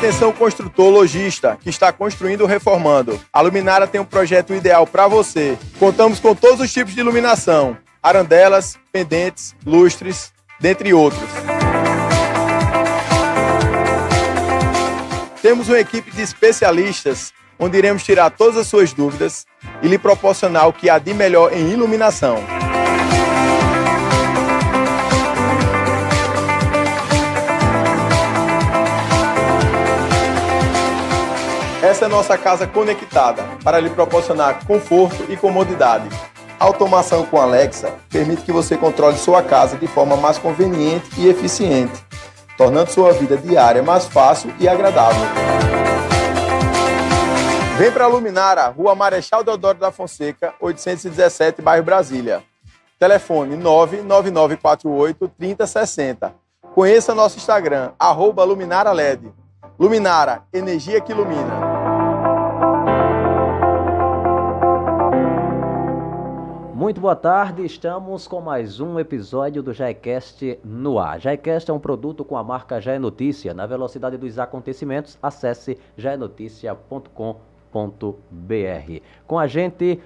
Atenção construtor lojista que está construindo ou reformando. A Luminara tem um projeto ideal para você. Contamos com todos os tipos de iluminação, arandelas, pendentes, lustres, dentre outros. Temos uma equipe de especialistas onde iremos tirar todas as suas dúvidas e lhe proporcionar o que há de melhor em iluminação. Essa é a nossa casa conectada para lhe proporcionar conforto e comodidade. A automação com Alexa permite que você controle sua casa de forma mais conveniente e eficiente, tornando sua vida diária mais fácil e agradável. Vem para a Luminara, Rua Marechal Deodoro da Fonseca, 817, bairro Brasília. Telefone 99948-3060. Conheça nosso Instagram, @LuminaraLED. Luminara, energia que ilumina. Muito boa tarde, estamos com mais um episódio do JaiCast no ar. JaiCast é um produto com a marca Jai Notícia. Na velocidade dos acontecimentos, acesse jainoticia.com.br. Com a gente,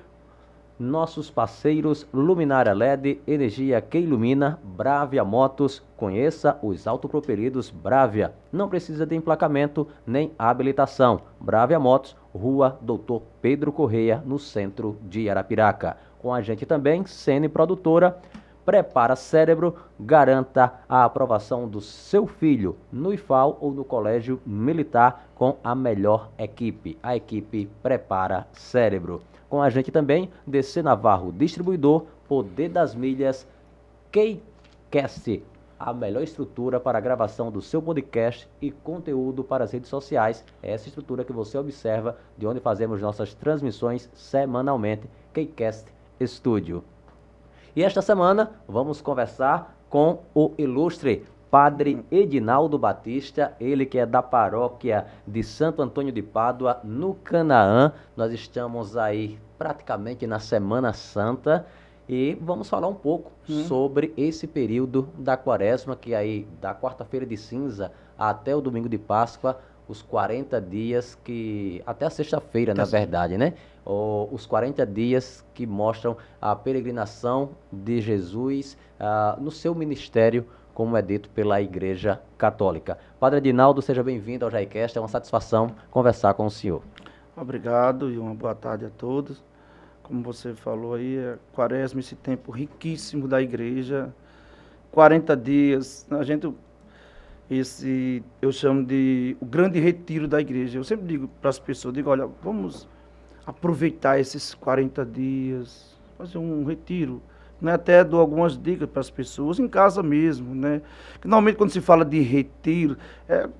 nossos parceiros Luminara LED, energia que ilumina, Bravia Motos. Conheça os autopropelidos Bravia. Não precisa de emplacamento nem habilitação. Bravia Motos, Rua Doutor Pedro Correia, no centro de Arapiraca. Com a gente também, Sene Produtora. Prepara Cérebro, garanta a aprovação do seu filho no IFAL ou no Colégio Militar com a melhor equipe. A equipe Prepara Cérebro. Com a gente também, DC Navarro Distribuidor, Poder das Milhas, KeyCast, a melhor estrutura para a gravação do seu podcast e conteúdo para as redes sociais. É essa estrutura que você observa de onde fazemos nossas transmissões semanalmente, KeyCast Studio. E esta semana vamos conversar com o ilustre Padre Edinaldo Batista, ele que é da paróquia de Santo Antônio de Pádua, no Canaã. Nós estamos aí praticamente na Semana Santa e vamos falar um pouco sobre esse período da Quaresma, que aí da quarta-feira de cinza até o domingo de Páscoa, os 40 dias que... até a sexta-feira, na verdade, né? Os 40 dias que mostram a peregrinação de Jesus no seu ministério, como é dito pela Igreja Católica. Padre Edinaldo, seja bem-vindo ao JaiCast, é uma satisfação conversar com o senhor. Obrigado e uma boa tarde a todos. Como você falou aí, Quaresma, esse tempo riquíssimo da Igreja, 40 dias, eu chamo de o grande retiro da Igreja. Eu sempre digo para as pessoas, olha, vamos aproveitar esses 40 dias, fazer um retiro, né? Até dou algumas dicas para as pessoas, em casa mesmo, né? Que normalmente quando se fala de retiro,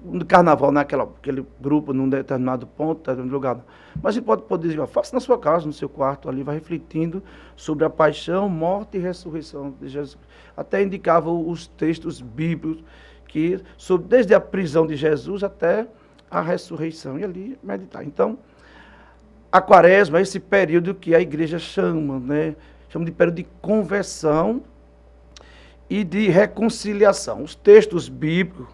no carnaval, naquele grupo, num determinado ponto, determinado lugar. Mas você pode dizer, faça na sua casa, no seu quarto ali, vai refletindo sobre a paixão, morte e ressurreição de Jesus. Até indicava os textos bíblicos, que desde a prisão de Jesus até a ressurreição, e ali meditar. Então, a Quaresma é esse período que a Igreja chama, né? Chama de período de conversão e de reconciliação. Os textos bíblicos,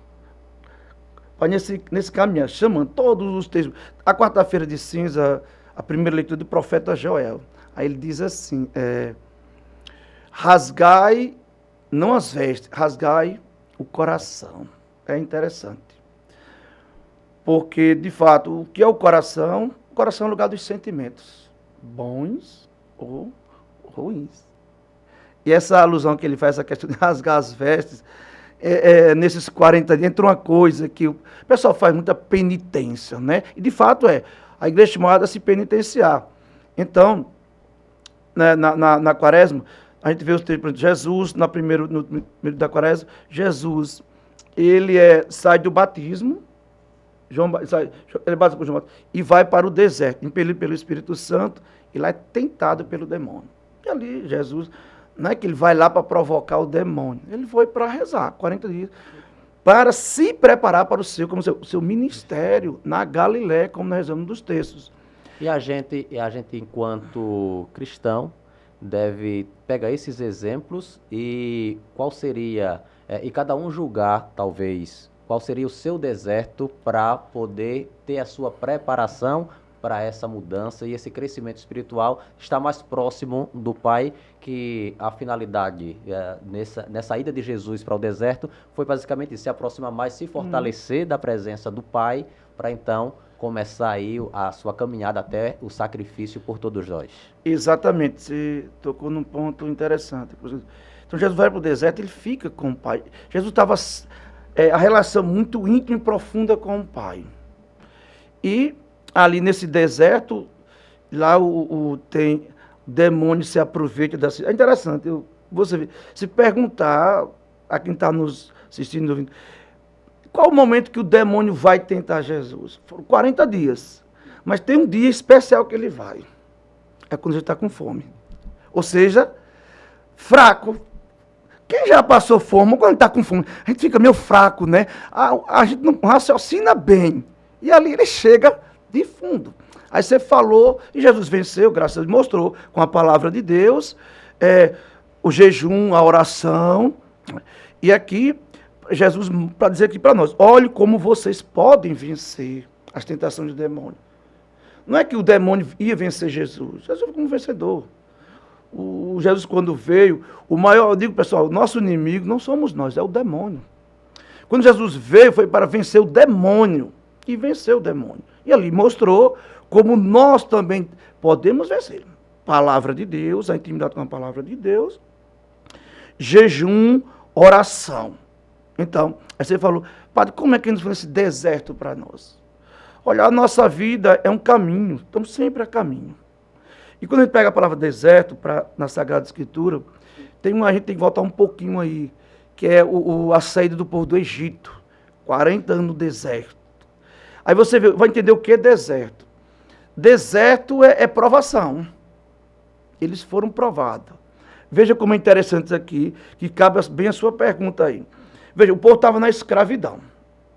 nesse caminhar, chamando todos os textos. A quarta-feira de cinza, a primeira leitura do profeta Joel. Aí ele diz assim, rasgai, não as vestes, rasgai o coração. É interessante. Porque, de fato, o que é o coração? O coração é o lugar dos sentimentos, bons ou ruins. E essa alusão que ele faz, essa questão de rasgar as vestes, nesses 40 dias, entra uma coisa que o pessoal faz muita penitência, né? E, de fato, a igreja é chamada a se penitenciar. Então, né, na Quaresma, a gente vê os textos de Jesus, no primeiro da Quaresma, Jesus, ele sai do batismo, ele batiza com João e vai para o deserto, impelido pelo Espírito Santo, e lá é tentado pelo demônio. E ali, Jesus, não é que ele vai lá para provocar o demônio, ele foi para rezar 40 dias, para se preparar para o seu ministério na Galiléia, como nós rezamos dos textos. E a gente, enquanto cristão, deve pegar esses exemplos e qual seria, e cada um julgar, talvez, qual seria o seu deserto para poder ter a sua preparação para essa mudança e esse crescimento espiritual, estar mais próximo do Pai, que a finalidade nessa ida de Jesus para o deserto foi basicamente se aproximar mais, se fortalecer da presença do Pai, para então começar aí a sua caminhada até o sacrifício por todos nós. Exatamente, você tocou num ponto interessante. Então Jesus vai para o deserto, ele fica com o Pai. Jesus estava a relação muito íntima e profunda com o Pai. E ali nesse deserto, lá o demônio se aproveita da cidade. É interessante, você vê, se perguntar a quem está nos assistindo, ouvindo, qual o momento que o demônio vai tentar Jesus? Foram 40 dias. Mas tem um dia especial que ele vai. É quando ele está com fome. Ou seja, fraco. Quem já passou fome, quando está com fome, a gente fica meio fraco, né? A gente não raciocina bem. E ali ele chega de fundo. Aí você falou, e Jesus venceu, graças a Deus, mostrou com a palavra de Deus, o jejum, a oração. E aqui, Jesus, para dizer aqui para nós, olhe como vocês podem vencer as tentações do demônio. Não é que o demônio ia vencer Jesus, Jesus foi como vencedor. O Jesus, quando veio, o maior, eu digo, pessoal, o nosso inimigo não somos nós, é o demônio. Quando Jesus veio, foi para vencer o demônio, e venceu o demônio. E ali mostrou como nós também podemos vencer. Palavra de Deus, a intimidade com a palavra de Deus, jejum, oração. Então, aí você falou, padre, como é que nos foi esse deserto para nós? Olha, a nossa vida é um caminho, estamos sempre a caminho. E quando a gente pega a palavra deserto na Sagrada Escritura, a gente tem que voltar um pouquinho aí, que é a saída do povo do Egito, 40 anos no deserto. Aí você vai entender o que é deserto. Deserto é provação. Eles foram provados. Veja como é interessante isso aqui, que cabe bem a sua pergunta aí. Veja, o povo estava na escravidão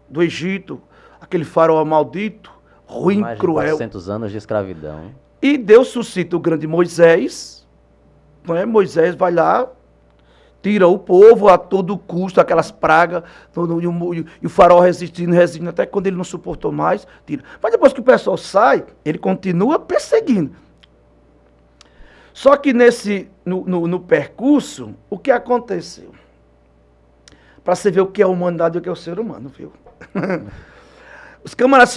do Egito, aquele faraó maldito, ruim, mais cruel. Mais de 400 anos de escravidão. E Deus suscita o grande Moisés, não é? Moisés vai lá, tira o povo a todo custo, aquelas pragas, e o faraó resistindo, até que quando ele não suportou mais, tira. Mas depois que o pessoal sai, ele continua perseguindo. Só que no percurso, o que aconteceu? Para você ver o que é a humanidade e o que é o ser humano, viu? Os camaradas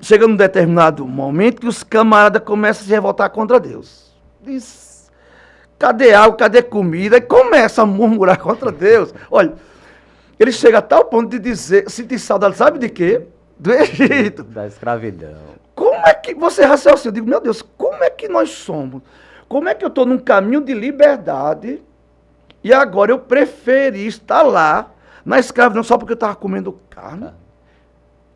chegam num determinado momento que os camaradas começam a se revoltar contra Deus. Diz, cadê água, cadê comida? E começa a murmurar contra Deus. Olha, ele chega a tal ponto de dizer, sentir saudade, sabe de quê? Do Egito. Da escravidão. Como é que você raciocina? Eu digo, meu Deus, como é que nós somos? Como é que eu estou num caminho de liberdade e agora eu preferi estar lá na escravidão só porque eu estava comendo carne?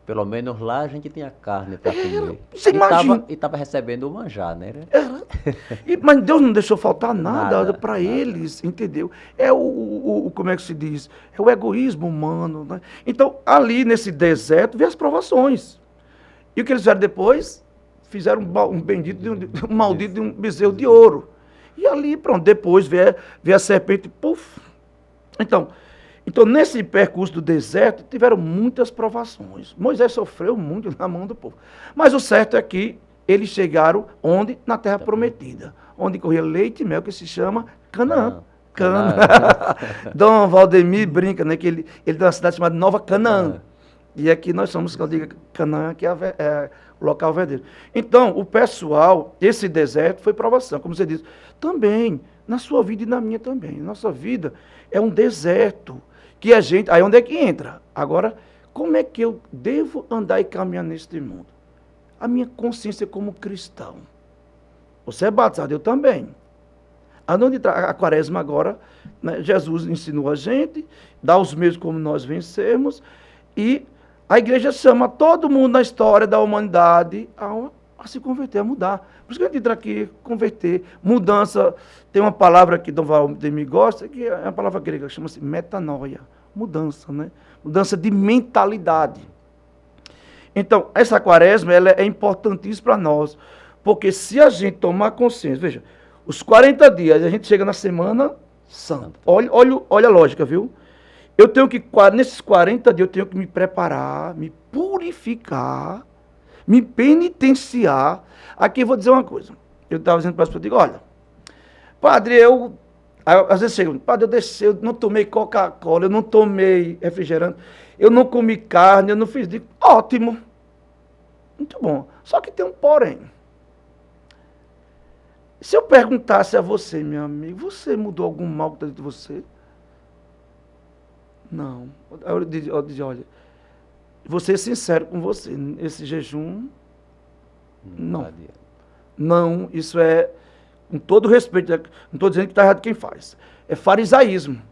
Pelo menos lá a gente tinha carne para comer. Você imagina. E estava recebendo o manjar, né? Mas Deus não deixou faltar nada para eles, entendeu? É como é que se diz? É o egoísmo humano, né? Então, ali nesse deserto, vê as provações. E o que eles fizeram depois? Fizeram um maldito de um bezerro de ouro. E ali, pronto, depois vê a serpente, puf. Então, nesse percurso do deserto, tiveram muitas provações. Moisés sofreu muito na mão do povo. Mas o certo é que eles chegaram onde? Na terra prometida. Onde corria leite e mel, que se chama Canaã. Canaã. Dom Valdemir brinca, né? Que ele tem uma cidade chamada Nova Canaã. E aqui nós somos, que eu digo, Canaã, que é o local verdadeiro. Então, o pessoal, esse deserto foi provação, como você disse. Também, na sua vida e na minha também. Nossa vida é um deserto. Que a gente, aí onde é que entra? Agora, como é que eu devo andar e caminhar neste mundo? A minha consciência como cristão. Você é batizado, eu também. A quaresma agora, né, Jesus ensinou a gente, dá os meios como nós vencermos, e a igreja chama todo mundo na história da humanidade a se converter, a mudar. Por isso que a gente entra aqui, converter, mudança. Tem uma palavra que Dom Valdemir gosta, que é uma palavra grega, que chama-se metanoia. Mudança, né? Mudança de mentalidade. Então, essa quaresma ela é importantíssima para nós, porque se a gente tomar consciência, veja, os 40 dias, a gente chega na Semana Santa. Olha a lógica, viu? Eu tenho que, nesses 40 dias, eu tenho que me preparar, me purificar, me penitenciar. Aqui eu vou dizer uma coisa. Eu estava dizendo para as pessoas, eu digo, olha, padre, às vezes chega, padre, eu não tomei Coca-Cola, eu não tomei refrigerante, eu não comi carne, eu não fiz. Digo, ótimo, muito bom. Só que tem um porém. Se eu perguntasse a você, meu amigo, você mudou algum mal que está dentro de você? Não. Eu dizia, olha, vou ser sincero com você, esse jejum, não. Não, isso é, com todo respeito, não estou dizendo que está errado quem faz. É farisaísmo.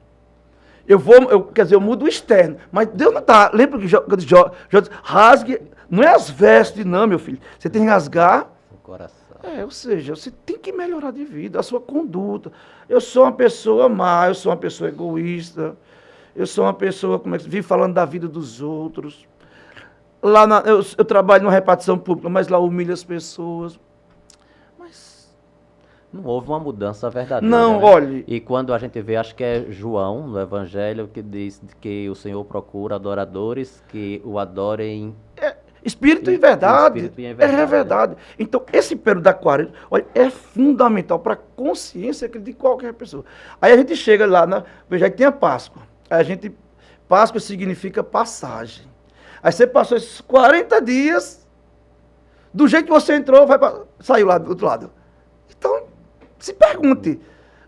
Quer dizer, eu mudo o externo, mas Deus não está. Lembra que Jó disse, rasgue, não é as vestes, não, meu filho. Você tem que rasgar O coração. ou seja, você tem que melhorar de vida, a sua conduta. Eu sou uma pessoa má, eu sou uma pessoa egoísta, eu sou uma pessoa que vive falando da vida dos outros. Lá eu trabalho numa repartição pública, mas lá humilho as pessoas. Mas Não houve uma mudança verdadeira. não, né? olhe, E quando a gente vê, acho que é João, no Evangelho, que diz que o Senhor procura adoradores que o adorem. espírito e verdade. Espírito e em verdade, É verdade. Então, esse período da quaresma, olha, é fundamental para a consciência de qualquer pessoa. Aí a gente chega lá, veja, aí tem a Páscoa. Páscoa significa passagem. Aí você passou esses 40 dias, do jeito que você entrou, saiu lá do outro lado. Então, se pergunte,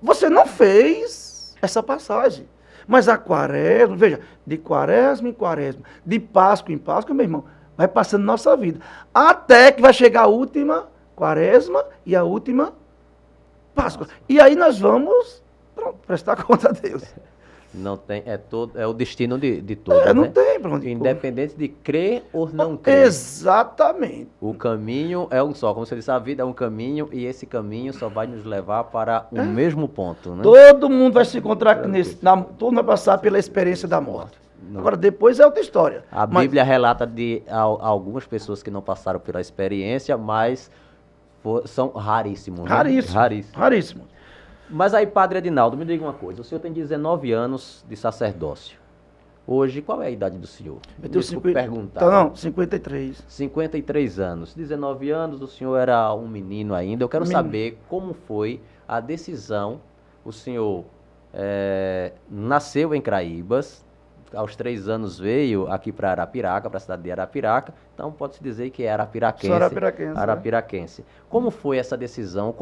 você não fez essa passagem. Mas a quaresma, veja, de quaresma em quaresma, de Páscoa em Páscoa, meu irmão, vai passando nossa vida. Até que vai chegar a última quaresma e a última Páscoa. E aí nós vamos prestar conta a Deus. Não tem, é o destino de todos, Não né? tem para onde. Independente de crer ou não crer. Exatamente. O caminho é um só. Como você disse, a vida é um caminho e esse caminho só vai nos levar para o mesmo ponto, né? Todo mundo vai se encontrar todo mundo vai passar pela experiência da morte. Agora, depois é outra história. A Bíblia relata de algumas pessoas que não passaram pela experiência, mas são raríssimos. Né? Raríssimo. Mas aí, Padre Edinaldo, me diga uma coisa. O senhor tem 19 anos de sacerdócio. Hoje, qual é a idade do senhor? Eu tenho Desculpe perguntar. Então, não, 53. 53 anos. 19 anos, o senhor era um menino ainda. Eu quero saber como foi a decisão. O senhor nasceu em Craíbas, aos 3 anos veio aqui para Arapiraca, para a cidade de Arapiraca. Então, pode-se dizer que é arapiraquense. Sou arapiraquense. Arapiraquense. Como foi essa decisão?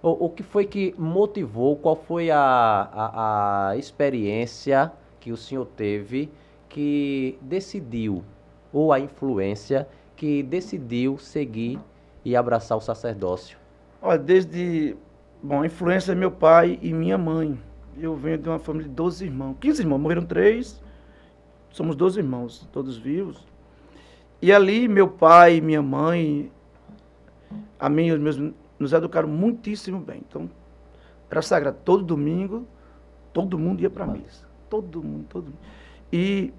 O que foi que motivou? Qual foi a experiência que o senhor teve que decidiu, ou a influência que decidiu seguir e abraçar o sacerdócio? Olha, a influência é meu pai e minha mãe. Eu venho de uma família de 12 irmãos. 15 irmãos, morreram 3. Somos 12 irmãos, todos vivos. E ali, meu pai e minha mãe, a mim e os meus, nos educaram muitíssimo bem. Então, era sagrado. Todo domingo, todo mundo ia para a missa. Todo mundo. E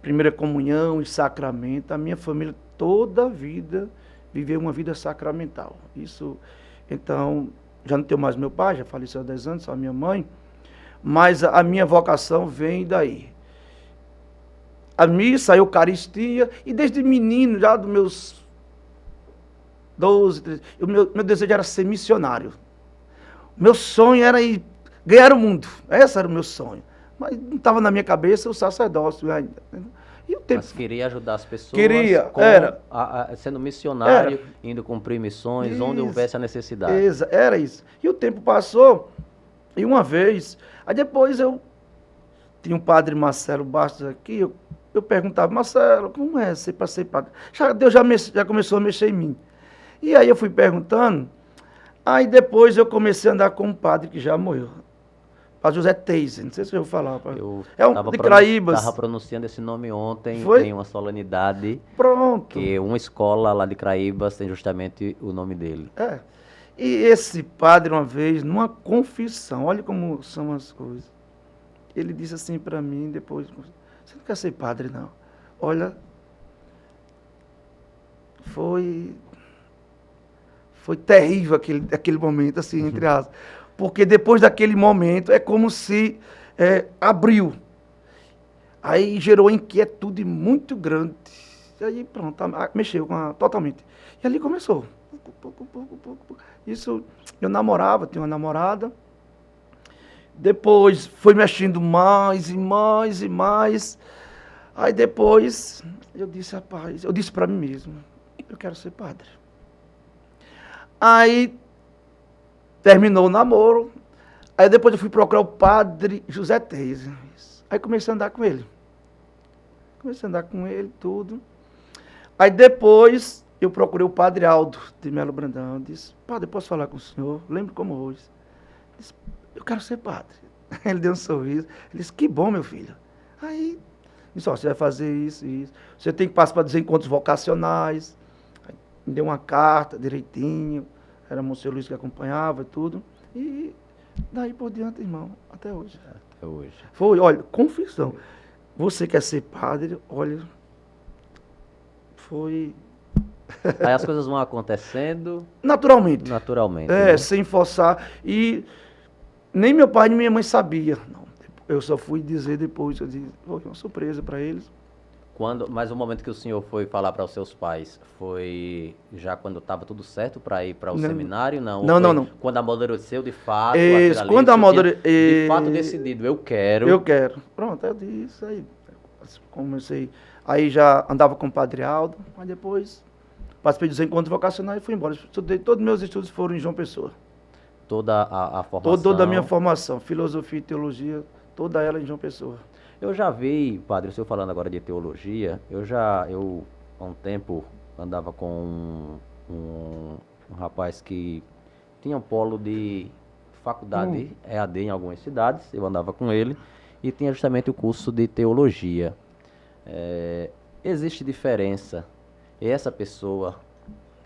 primeira comunhão e sacramento, a minha família toda a vida viveu uma vida sacramental. Isso, então, já não tenho mais meu pai, já faleceu há 10 anos, só a minha mãe, mas a minha vocação vem daí. A missa, a Eucaristia, e desde menino, já dos meus 12, 13, meu desejo era ser missionário. Meu sonho era ir ganhar o mundo. Esse era o meu sonho. Mas não estava na minha cabeça o sacerdócio ainda. E o tempo... Mas queria ajudar as pessoas. Queria, sendo missionário, indo cumprir missões, onde houvesse a necessidade. Era isso. E o tempo passou, e uma vez, aí depois tinha um padre Marcelo Bastos aqui, eu perguntava, Marcelo, como é ser para ser padre? Deus já começou a mexer em mim. E aí eu fui perguntando, aí depois eu comecei a andar com um padre que já morreu. Padre José Teise, não sei se eu vou falar. De Craíbas. Estava pronunciando esse nome ontem em uma solenidade. Pronto. Que uma escola lá de Craíbas tem justamente o nome dele. E esse padre, uma vez, numa confissão, olha como são as coisas. Ele disse assim para mim depois, você não quer ser padre, não. Olha, foi terrível aquele momento, assim, entre aspas. Porque depois daquele momento é como se abriu. Aí gerou uma inquietude muito grande. E aí pronto, mexeu totalmente. E ali começou. Isso, eu namorava, tinha uma namorada. Depois foi mexendo mais e mais e mais. Aí depois eu disse, rapaz, eu disse para mim mesmo, eu quero ser padre. Aí terminou o namoro. Aí depois eu fui procurar o padre José Teis. Aí comecei a andar com ele. Tudo. Aí depois eu procurei o padre Aldo de Melo Brandão. Eu disse, padre, posso falar com o senhor? Lembro como hoje. Eu disse, eu quero ser padre. Ele deu um sorriso. Ele disse, que bom, meu filho. Aí, disse, ó, você vai fazer isso e isso. Você tem que participar dos encontros vocacionais. Aí, me deu uma carta direitinho. Era o Monsenhor Luiz que acompanhava e tudo. E daí por diante, irmão, até hoje. Até hoje. Foi, olha, confissão. Você quer ser padre, olha, foi... Aí as coisas vão acontecendo Naturalmente. naturalmente. É, Né? sem forçar. E nem meu pai nem minha mãe sabia. Não, eu só fui dizer depois, eu disse, foi uma surpresa para eles. Mas o momento que o senhor foi falar para os seus pais, foi já quando estava tudo certo para ir para o seminário? Não, não. Quando amadureceu de fato? Isso, ali, quando o senhor tinha amadureceu... de fato decidido, eu quero. Eu quero. Pronto, eu disse, aí comecei. Aí já andava com o padre Aldo, mas depois participei dos encontros vocacionais e fui embora. Estudei, todos os meus estudos foram em João Pessoa. Toda a formação? Toda a minha formação, filosofia e teologia, toda ela em João Pessoa. Eu já vi, padre, o senhor falando agora de teologia, eu há um tempo andava com um rapaz que tinha um polo de faculdade EAD em algumas cidades, eu andava com ele, e tinha justamente o curso de teologia. Existe diferença? Essa pessoa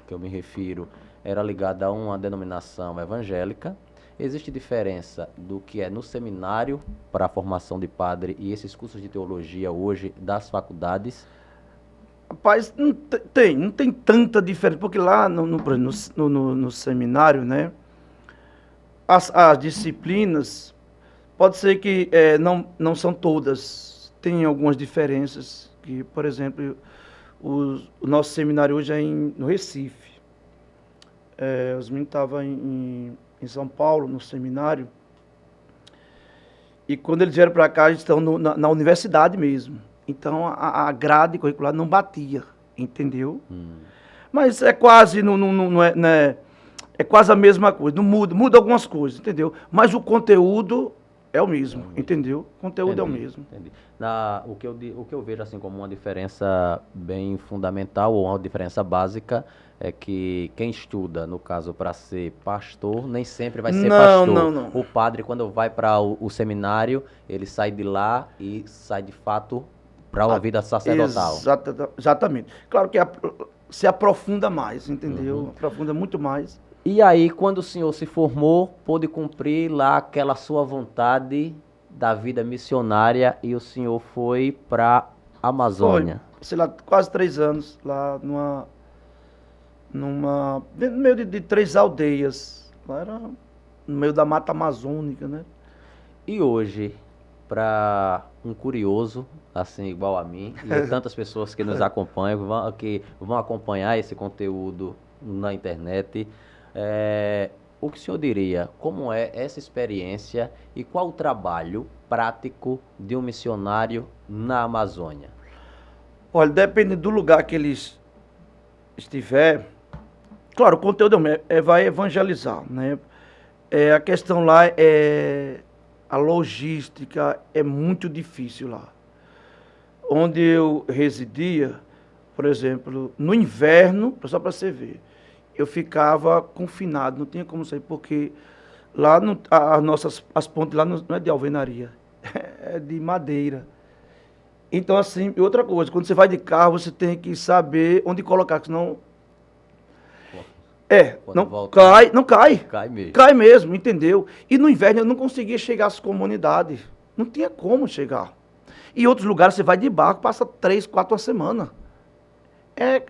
que eu me refiro era ligada a uma denominação evangélica. Existe diferença do que é no seminário para a formação de padre e esses cursos de teologia hoje das faculdades? Rapaz, não tem tanta diferença, porque lá no seminário, né, as disciplinas, pode ser que não são todas, tem algumas diferenças, que, por exemplo, o nosso seminário hoje é no Recife. Os meninos estavam em São Paulo, no seminário, e quando eles vieram para cá, eles estão na universidade mesmo. Então, a grade curricular não batia, entendeu? Mas é quase, é quase a mesma coisa, não muda algumas coisas, entendeu? Mas o conteúdo é o mesmo, entendeu? O conteúdo é o mesmo. Entendi. O que eu vejo assim como uma diferença bem fundamental, ou uma diferença básica, é que quem estuda, no caso, para ser pastor, nem sempre vai ser pastor. Não. O padre, quando vai para o seminário, ele sai de lá e sai de fato para uma vida sacerdotal. Exatamente. Claro que se aprofunda mais, entendeu? Aprofunda muito mais. E aí, quando o senhor se formou, pôde cumprir lá aquela sua vontade da vida missionária e o senhor foi para a Amazônia. Foi, sei lá, quase 3 anos lá no meio de 3 aldeias. Lá era no meio da mata amazônica, né? E hoje, para um curioso, assim, igual a mim, e tantas pessoas que nos acompanham, que vão acompanhar esse conteúdo na internet, o que o senhor diria? Como é essa experiência e qual o trabalho prático de um missionário na Amazônia? Olha, depende do lugar que ele estiver. Claro, o conteúdo vai evangelizar, né? A questão lá a logística é muito difícil lá. Onde eu residia, por exemplo, no inverno, só para você ver, eu ficava confinado, não tinha como sair, porque lá as pontes lá não é de alvenaria, é de madeira. Então, assim, e outra coisa, quando você vai de carro, você tem que saber onde colocar, senão... Não cai. Cai mesmo. Cai mesmo, entendeu? E no inverno eu não conseguia chegar às comunidades. Não tinha como chegar. E outros lugares você vai de barco, passa 3, 4 a semana.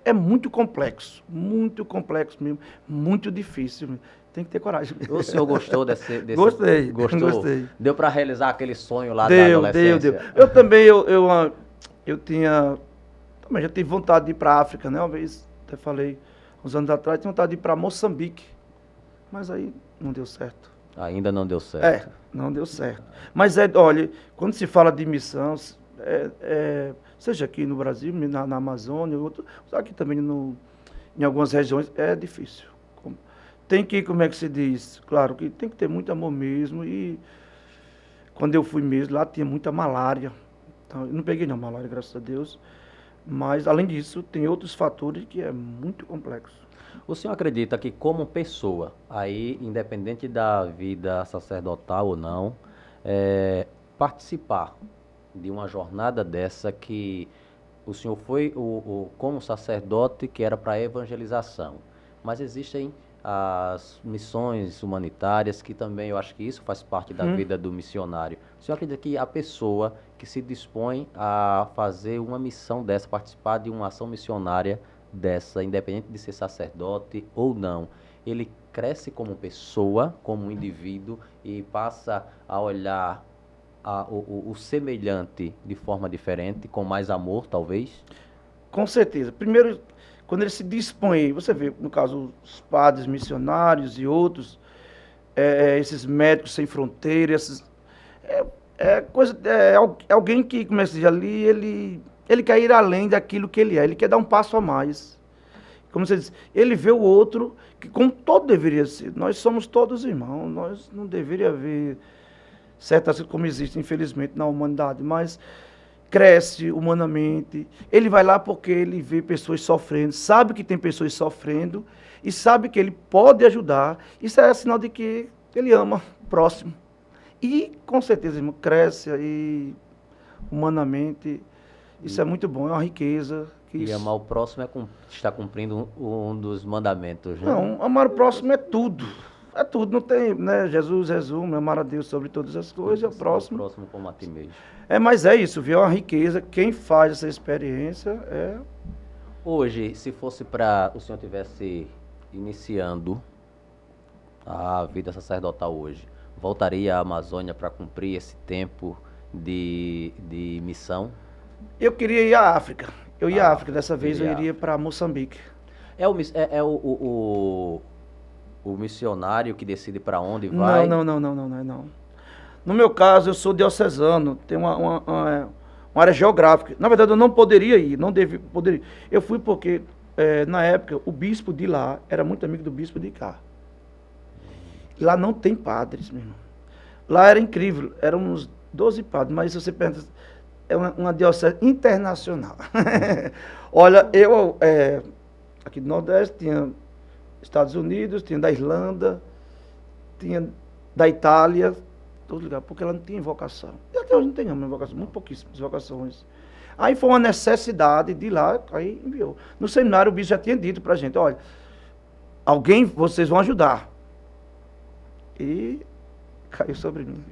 É muito complexo mesmo, muito difícil. Tem que ter coragem. O senhor gostou desse Gostei, gostou? gostei. Deu para realizar aquele sonho lá da Deu. adolescência? Eu também, eu tinha, também já tive vontade de ir para a África, né? Uma vez, até falei, uns anos atrás, tinha vontade de ir para Moçambique, mas aí não deu certo. Ainda não deu certo. Não deu certo. Mas, olha, quando se fala de missão, seja aqui no Brasil, na Amazônia, aqui também em algumas regiões, é difícil. Tem que, como é que se diz? Claro que tem que ter muito amor mesmo. E quando eu fui mesmo, lá tinha muita malária. Então, eu não peguei não malária, graças a Deus. Mas, além disso, tem outros fatores que é muito complexo. O senhor acredita que como pessoa, aí, independente da vida sacerdotal ou não, participar de uma jornada dessa que o senhor foi como sacerdote que era para evangelização, mas existem as missões humanitárias que também, eu acho que isso faz parte da vida do missionário. O senhor acredita que a pessoa que se dispõe a fazer uma missão dessa, participar de uma ação missionária dessa, independente de ser sacerdote ou não, ele cresce como pessoa, como indivíduo e passa a olhar o semelhante de forma diferente, com mais amor, talvez? Com certeza. Primeiro, quando ele se dispõe, você vê, no caso, os padres missionários e outros, esses médicos sem fronteiras, alguém que começa ali, ele quer ir além daquilo que ele é, ele quer dar um passo a mais. Como você diz, ele vê o outro, que como todo deveria ser, nós somos todos irmãos, nós não deveria haver certas coisas como existem, infelizmente, na humanidade, mas cresce humanamente, ele vai lá porque ele vê pessoas sofrendo, sabe que tem pessoas sofrendo e sabe que ele pode ajudar. Isso é sinal de que ele ama o próximo. E, com certeza, irmão, cresce aí humanamente. Isso é muito bom, é uma riqueza. E amar o próximo está cumprindo um dos mandamentos, né? Não, amar o próximo é tudo. É tudo, não tem, né? Jesus resume, amar a Deus sobre todas as coisas, o próximo. O próximo como a ti mesmo. Mas é isso, viu? É uma riqueza. Quem faz essa experiência é... Hoje, se fosse para o senhor tivesse iniciando a vida sacerdotal hoje, voltaria à Amazônia para cumprir esse tempo de missão? Eu queria ir à África. Eu ia à África, dessa vez eu iria para Moçambique. O missionário que decide para onde vai? Não. No meu caso, eu sou diocesano, tem uma área geográfica. Na verdade, eu não poderia ir, poderia. Eu fui porque, na época, o bispo de lá era muito amigo do bispo de cá. Lá não tem padres, meu irmão. Lá era incrível, eram uns 12 padres, mas se você pensa, é uma diocese internacional. Olha, eu, aqui do Nordeste, tinha Estados Unidos, tinha da Irlanda, tinha da Itália, todo lugar, porque ela não tinha invocação. E até hoje não tem nenhuma invocação, muito pouquíssimas invocações. Aí foi uma necessidade de ir lá, aí enviou. No seminário o bispo já tinha dito pra gente, olha, vocês vão ajudar. E caiu sobre mim.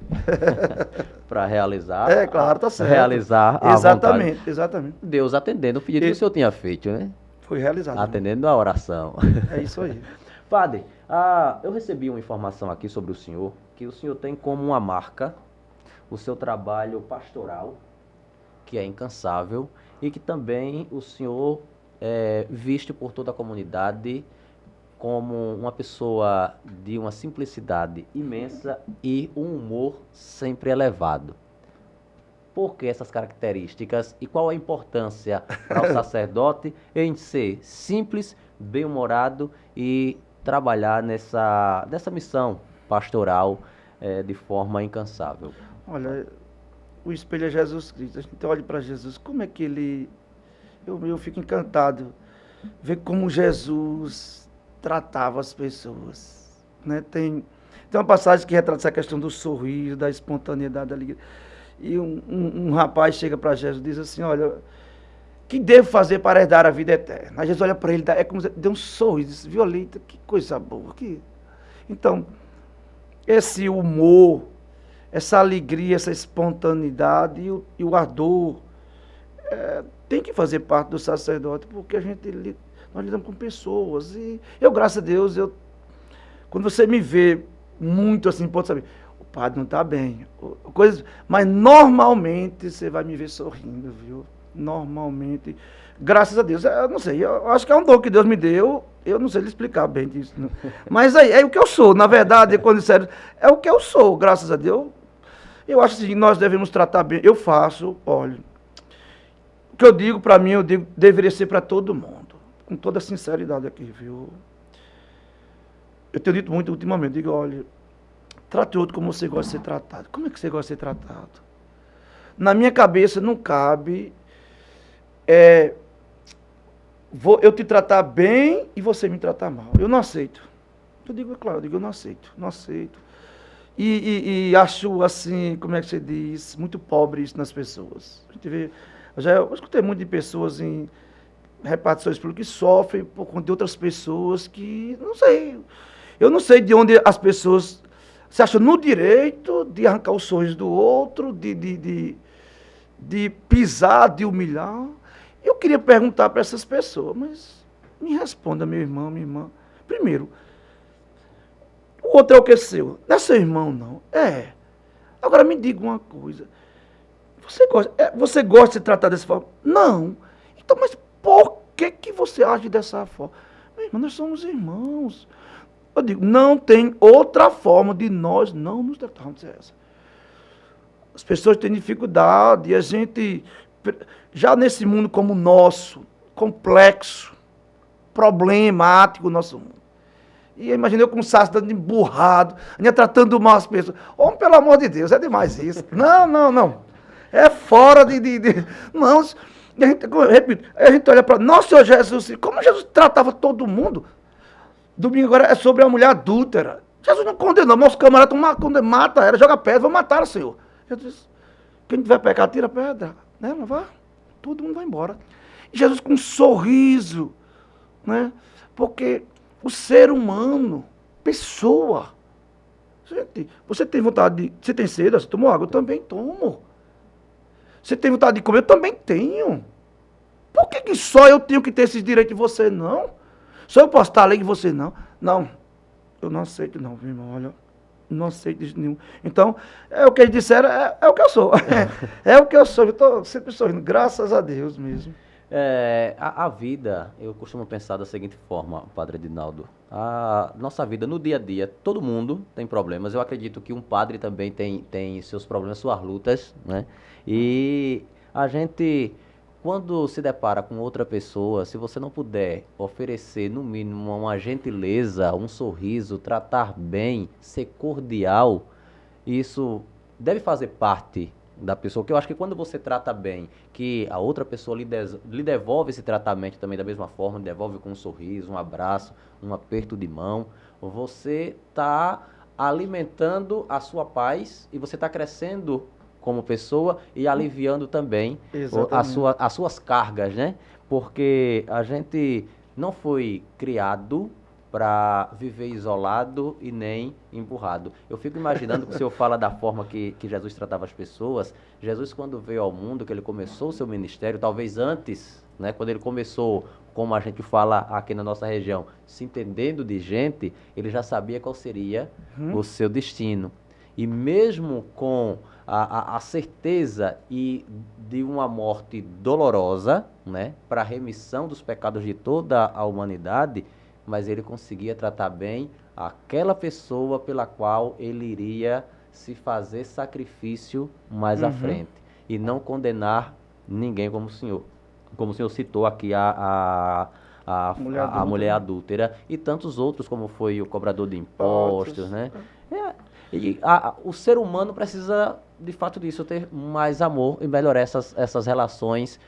Para realizar. Claro, tá certo. Realizar a vontade. Exatamente. Deus atendendo o pedido que o senhor tinha feito, né? Foi realizado. Atendendo a oração. É isso aí. Padre, eu recebi uma informação aqui sobre o senhor, que o senhor tem como uma marca o seu trabalho pastoral, que é incansável, e que também o senhor é visto por toda a comunidade como uma pessoa de uma simplicidade imensa e um humor sempre elevado. Por que essas características e qual a importância para o sacerdote em ser simples, bem-humorado e trabalhar nessa missão pastoral de forma incansável? Olha, o espelho é Jesus Cristo. A gente olha para Jesus, como é que ele... Eu fico encantado ver como Jesus tratava as pessoas, né? Tem uma passagem que retrata essa questão do sorriso, da espontaneidade, da alegria. E um rapaz chega para Jesus e diz assim, olha, o que devo fazer para herdar a vida eterna? Aí Jesus olha para ele, é como se deu um sorriso, diz, Violeta, que coisa boa. Então, esse humor, essa alegria, essa espontaneidade e o ardor tem que fazer parte do sacerdote, porque nós lidamos com pessoas. E eu, graças a Deus, Quando você me vê muito assim, pode saber, o padre não está bem. Mas normalmente você vai me ver sorrindo, viu? Normalmente. Graças a Deus. Eu não sei, eu acho que é um dom que Deus me deu. Eu não sei lhe explicar bem disso. Não. Mas aí é o que eu sou. Na verdade, quando disseram, é o que eu sou, graças a Deus. Eu acho assim, nós devemos tratar bem. Eu faço, olha. O que eu digo para mim, eu digo, deveria ser para todo mundo. Com toda sinceridade aqui, viu? Eu tenho dito muito ultimamente, digo, olha, trate o outro como você gosta de ser tratado. Como é que você gosta de ser tratado? Na minha cabeça não cabe eu te tratar bem e você me tratar mal. Eu não aceito. Eu digo, é claro, eu não aceito, não aceito. E acho assim, como é que você diz, muito pobre isso nas pessoas. A gente vê, eu escutei muito de pessoas em repartições públicas que sofrem por conta de outras pessoas que, não sei, eu não sei de onde as pessoas se acham no direito de arrancar os sonhos do outro, de pisar, de humilhar. Eu queria perguntar para essas pessoas, mas me responda, meu irmão, minha irmã. Primeiro, o outro é o que é seu? Não é seu irmão, não. É. Agora me diga uma coisa. Você gosta de se tratar dessa forma? Não. Então, mas por que você age dessa forma? Meu irmão, nós somos irmãos. Eu digo, não tem outra forma de nós não nos tratarmos dessa. As pessoas têm dificuldade e a gente, já nesse mundo como o nosso, complexo, problemático, o nosso mundo. E imagina eu com o Sassi dando emburrado, ainda tratando mal as pessoas. Homem, pelo amor de Deus, é demais isso. Não. É fora Não, eu repito, a gente olha para nosso Senhor Jesus, como Jesus tratava todo mundo. Domingo agora é sobre a mulher adúltera. Jesus não condenou, nosso camarada mata ela, joga pedra, vão matar o Senhor. Jesus, quem tiver pecado, tira a pedra. Né? Não vai, todo mundo vai embora. E Jesus com um sorriso, né? Porque o ser humano, pessoa. Gente, você tem vontade de. Você tem sede? Você tomou água? Eu também tomo. Você tem vontade de comer? Eu também tenho. Por que só eu tenho que ter esses direitos e você não? Só eu posso estar além de você não? Não. Eu não aceito, não, meu irmão. Olha, não aceito de nenhum. Então, é o que eles disseram, é o que eu sou. É o que eu sou. Eu estou sempre sorrindo, graças a Deus mesmo. A vida, eu costumo pensar da seguinte forma, Padre Edinaldo. A nossa vida no dia a dia, todo mundo tem problemas. Eu acredito que um padre também tem seus problemas, suas lutas, né? E a gente, quando se depara com outra pessoa, se você não puder oferecer, no mínimo, uma gentileza, um sorriso, tratar bem, ser cordial, isso deve fazer parte da pessoa, que eu acho que quando você trata bem, que a outra pessoa lhe devolve esse tratamento também da mesma forma, devolve com um sorriso, um abraço, um aperto de mão, você está alimentando a sua paz e você está crescendo como pessoa e aliviando também as suas cargas, né? Porque a gente não foi criado para viver isolado e nem empurrado. Eu fico imaginando que o senhor fala da forma que Jesus tratava as pessoas. Jesus, quando veio ao mundo, que ele começou o seu ministério, talvez antes, né, quando ele começou, como a gente fala aqui na nossa região, se entendendo de gente, ele já sabia qual seria o seu destino. E mesmo com a certeza e de uma morte dolorosa, né, para a remissão dos pecados de toda a humanidade, mas ele conseguia tratar bem aquela pessoa pela qual ele iria se fazer sacrifício mais à frente. E não condenar ninguém, como o senhor citou aqui a mulher adúltera e tantos outros, como foi o cobrador de impostos, né? O ser humano precisa, de fato, disso, ter mais amor e melhorar essas relações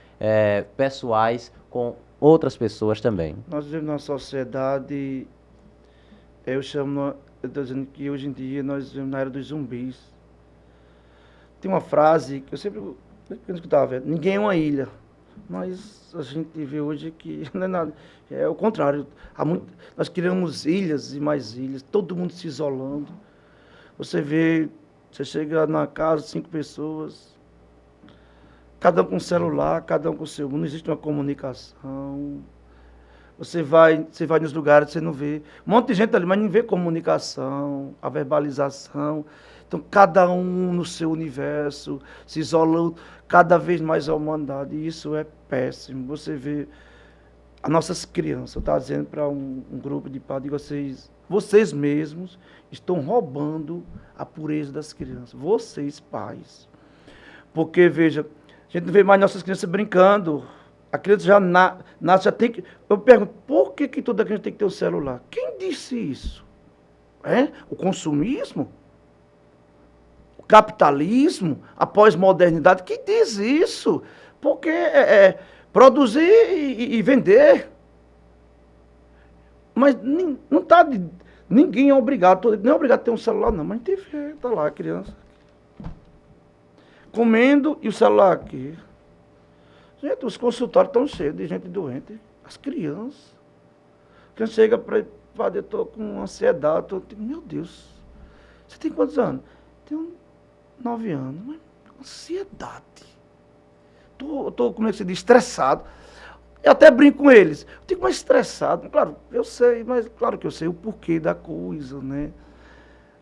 pessoais com outras pessoas também. Nós vivemos numa sociedade, eu estou dizendo que hoje em dia nós vivemos na era dos zumbis. Tem uma frase que eu sempre escutava, ninguém é uma ilha, mas a gente vê hoje que não é nada, é o contrário. Nós criamos ilhas e mais ilhas, todo mundo se isolando. Você chega na casa, 5 pessoas, cada um com celular, cada um com seu mundo, não existe uma comunicação. Você vai nos lugares, você não vê. Um monte de gente ali, mas não vê comunicação, a verbalização. Então, cada um no seu universo, se isolando cada vez mais a humanidade. E isso é péssimo. Você vê as nossas crianças. Eu estava dizendo para um grupo de pais, vocês mesmos estão roubando a pureza das crianças. Vocês, pais. Porque, veja, a gente não vê mais nossas crianças brincando. A criança já nasce, já tem que... Eu pergunto, por que toda criança tem que ter um celular? Quem disse isso? O consumismo? O capitalismo? A pós-modernidade? Quem diz isso? Porque produzir e vender. Mas não está... Ninguém é obrigado, não é obrigado a ter um celular, não. Mas TV, está lá a criança. Comendo e o celular aqui. Gente, os consultórios estão cheios de gente doente. As crianças. Quem chega para padre, eu estou com ansiedade. Meu Deus, você tem quantos anos? Tenho 9 anos. Mas ansiedade. Estou, como é que se diz, estressado. Eu até brinco com eles. Eu fico mais estressado. Claro, eu sei, mas claro que eu sei o porquê da coisa, né?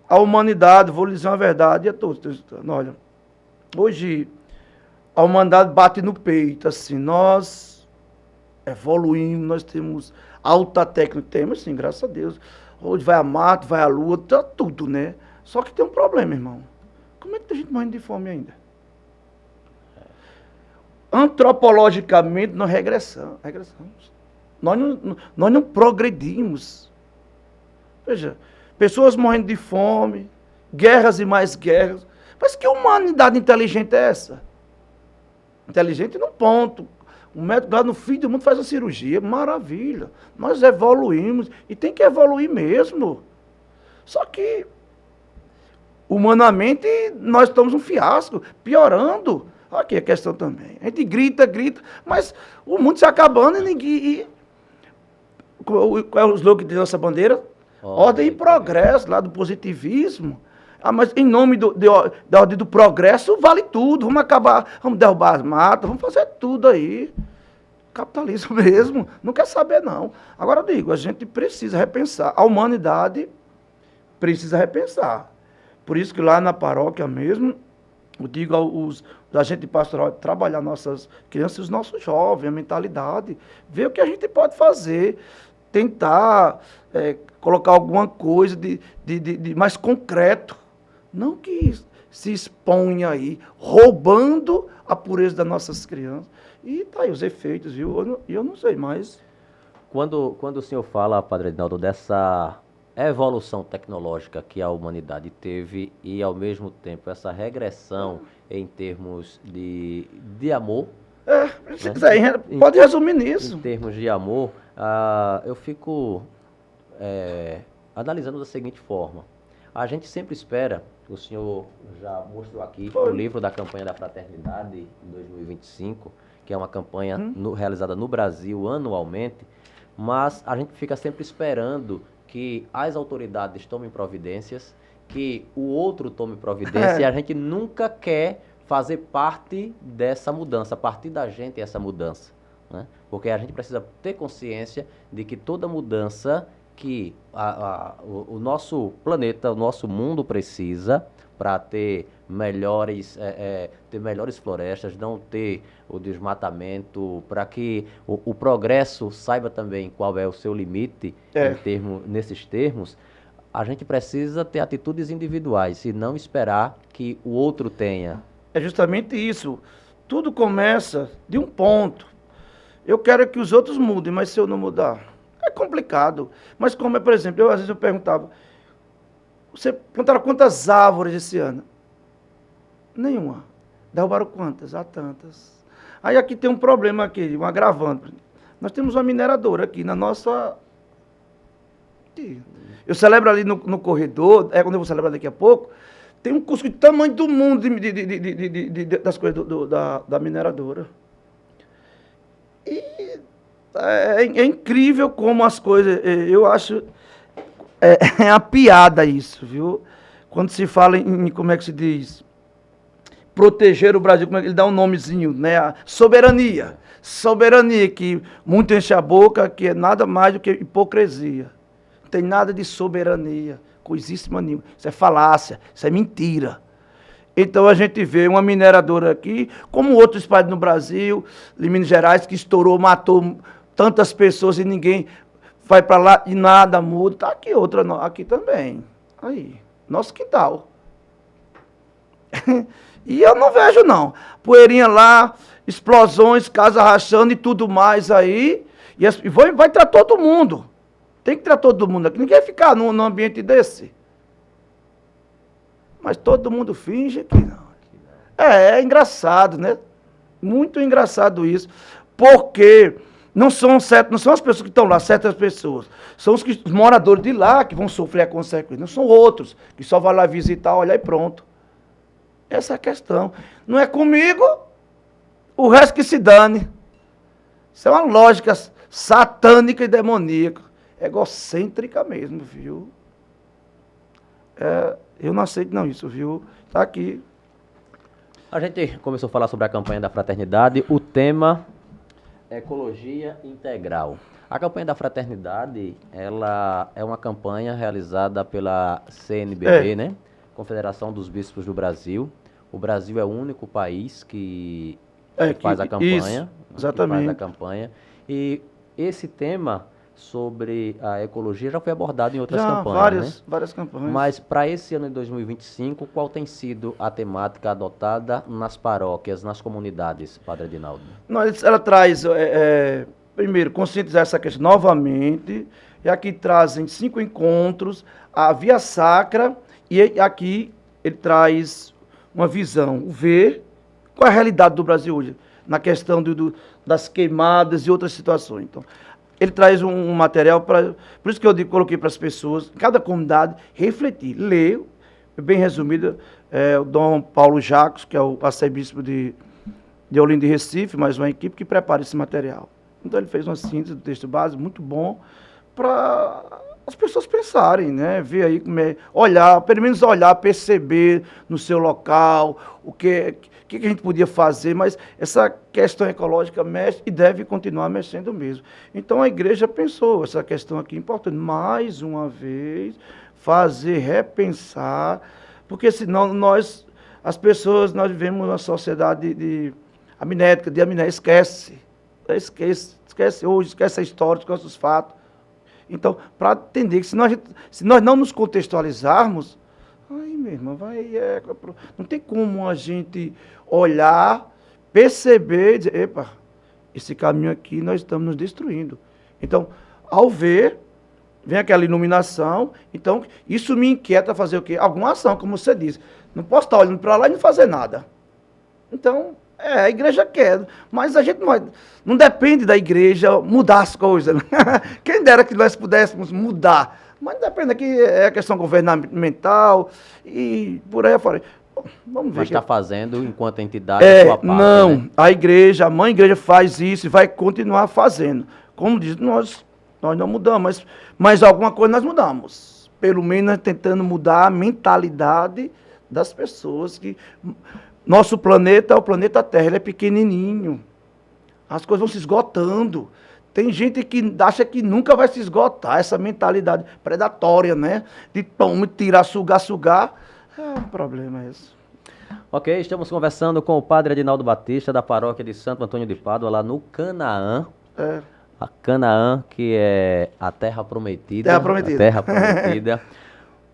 A humanidade, vou lhe dizer uma verdade a todos. Olha, hoje... A humanidade bate no peito, assim, nós evoluímos, nós temos alta técnica, temos sim, graças a Deus. Hoje vai a Marte, vai a Lua, tá tudo, né? Só que tem um problema, irmão. Como é que tem gente morrendo de fome ainda? Antropologicamente, nós regressamos. Nós não progredimos. Veja, pessoas morrendo de fome, guerras e mais guerras. Mas que humanidade inteligente é essa? Inteligente no ponto. O médico lá no fim do mundo faz uma cirurgia, maravilha. Nós evoluímos e tem que evoluir mesmo. Só que, humanamente, nós estamos um fiasco, piorando. Aqui a questão também. A gente grita, mas o mundo se acabando e ninguém... Qual é o slogan de nossa bandeira? Ordem e progresso, lá do positivismo. Mas em nome da ordem do progresso, vale tudo. Vamos acabar, vamos derrubar as matas, vamos fazer tudo aí. Capitalismo mesmo, não quer saber não. Agora eu digo, a gente precisa repensar. A humanidade precisa repensar. Por isso que lá na paróquia mesmo, eu digo aos agentes pastoral, trabalhar nossas crianças e os nossos jovens, a mentalidade, ver o que a gente pode fazer, tentar colocar alguma coisa de mais concreto. Não que se exponha aí, roubando a pureza das nossas crianças. E tá aí os efeitos, viu? Eu não sei mais. Quando o senhor fala, Padre Edinaldo, dessa evolução tecnológica que a humanidade teve e, ao mesmo tempo, essa regressão em termos de amor... Se quiser, pode resumir nisso. Em termos de amor, eu fico analisando da seguinte forma. A gente sempre espera, o senhor já mostrou aqui o livro da campanha da Fraternidade em 2025, que é uma campanha realizada no Brasil anualmente, mas a gente fica sempre esperando que as autoridades tomem providências, que o outro tome providência, e a gente nunca quer fazer parte dessa mudança, a partir da gente essa mudança, né? Porque a gente precisa ter consciência de que toda mudança que o nosso planeta, o nosso mundo precisa para ter melhores florestas, não ter o desmatamento, para que o progresso saiba também qual é o seu limite nesses termos, a gente precisa ter atitudes individuais e não esperar que o outro tenha. É justamente isso. Tudo começa de um ponto. Eu quero que os outros mudem, mas se eu não mudar, é complicado. Mas como por exemplo, às vezes eu perguntava, você plantaram quantas árvores esse ano? Nenhuma. Derrubaram quantas? Há tantas. Aí aqui tem um problema aqui, um agravante. Nós temos uma mineradora aqui na nossa... Eu celebro ali no corredor, quando eu vou celebrar daqui a pouco, tem um cusco de tamanho do mundo das coisas da mineradora. E é incrível como as coisas... Eu acho... É uma piada isso, viu? Quando se fala em como é que se diz? Proteger o Brasil, como é que ele dá um nomezinho, né? A soberania. soberania, que muito enche a boca, que é nada mais do que hipocrisia. Não tem nada de soberania, coisíssima nenhuma. Isso é falácia, isso é mentira. Então a gente vê uma mineradora aqui, como outros países no Brasil, em Minas Gerais, que estourou, matou tantas pessoas e ninguém vai para lá e nada muda. Está aqui outra, aqui também. Aí, nosso quintal. E eu não vejo, não. Poeirinha lá, explosões, casa rachando e tudo mais aí. E vai tirar todo mundo. Tem que tirar todo mundo aqui. Ninguém vai ficar num ambiente desse. Mas todo mundo finge que não. É engraçado, né? Muito engraçado isso. Porque não são as pessoas que estão lá, certas pessoas. São os moradores de lá que vão sofrer a consequência. Não são outros, que só vão lá visitar, olhar e pronto. Essa é a questão. Não é comigo, o resto que se dane. Isso é uma lógica satânica e demoníaca. Egocêntrica mesmo, viu? Eu não aceito não isso, viu? Tá aqui. A gente começou a falar sobre a campanha da fraternidade. O tema Ecologia Integral. A campanha da fraternidade, ela é uma campanha realizada pela CNBB, né? Confederação dos Bispos do Brasil. O Brasil é o único país que faz a campanha. Isso, exatamente. Que faz a campanha. E esse tema sobre a ecologia já foi abordado em outras campanhas, várias campanhas. Mas para esse ano de 2025, qual tem sido a temática adotada nas paróquias, nas comunidades, Padre Adinaldo? Ela traz, primeiro, conscientizar essa questão novamente, e aqui trazem 5 encontros, a Via Sacra, e aqui ele traz uma visão, ver qual é a realidade do Brasil hoje, na questão das queimadas e outras situações. Então, ele traz um material, por isso que eu coloquei para as pessoas, cada comunidade, refletir, ler, bem resumido, o Dom Paulo Jacos, que é o arcebispo de Olinda e Recife, mais uma equipe que prepara esse material. Então ele fez uma síntese do texto base, muito bom, para as pessoas pensarem, né? Ver aí, olhar, pelo menos olhar, perceber no seu local o que a gente podia fazer, mas essa questão ecológica mexe e deve continuar mexendo mesmo. Então a igreja pensou essa questão aqui importante, mais uma vez, repensar, porque senão nós vivemos numa sociedade de amnética, esquece hoje, esquece a história, esquece os fatos. Então, para entender que se nós não nos contextualizarmos, aí, meu irmão, não tem como a gente olhar, perceber e dizer, epa, esse caminho aqui nós estamos nos destruindo. Então, ao ver, vem aquela iluminação, então isso me inquieta fazer o quê? Alguma ação, como você disse. Não posso estar olhando para lá e não fazer nada. Então, a igreja quer, mas a gente não depende da igreja mudar as coisas. Quem dera que nós pudéssemos mudar, mas depende aqui, é a questão governamental e por aí afora. Vamos ver. Mas está fazendo, enquanto entidade, a sua parte, não, né? A mãe igreja faz isso e vai continuar fazendo. Como diz, nós não mudamos, mas alguma coisa nós mudamos. Pelo menos tentando mudar a mentalidade das pessoas que... Nosso planeta é o planeta Terra, ele é pequenininho. As coisas vão se esgotando. Tem gente que acha que nunca vai se esgotar, essa mentalidade predatória, né? De tirar, sugar. É um problema esse. Ok, estamos conversando com o Padre Adinaldo Batista, da paróquia de Santo Antônio de Pádua, lá no Canaã. A Canaã, que é a terra prometida. Terra prometida.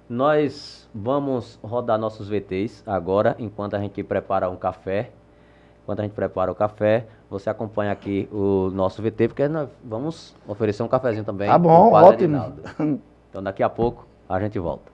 Nós vamos rodar nossos VTs agora, enquanto a gente prepara um café. Enquanto a gente prepara o café, você acompanha aqui o nosso VT, porque nós vamos oferecer um cafezinho também. Tá bom, ótimo. Adinaldo. Então daqui a pouco a gente volta.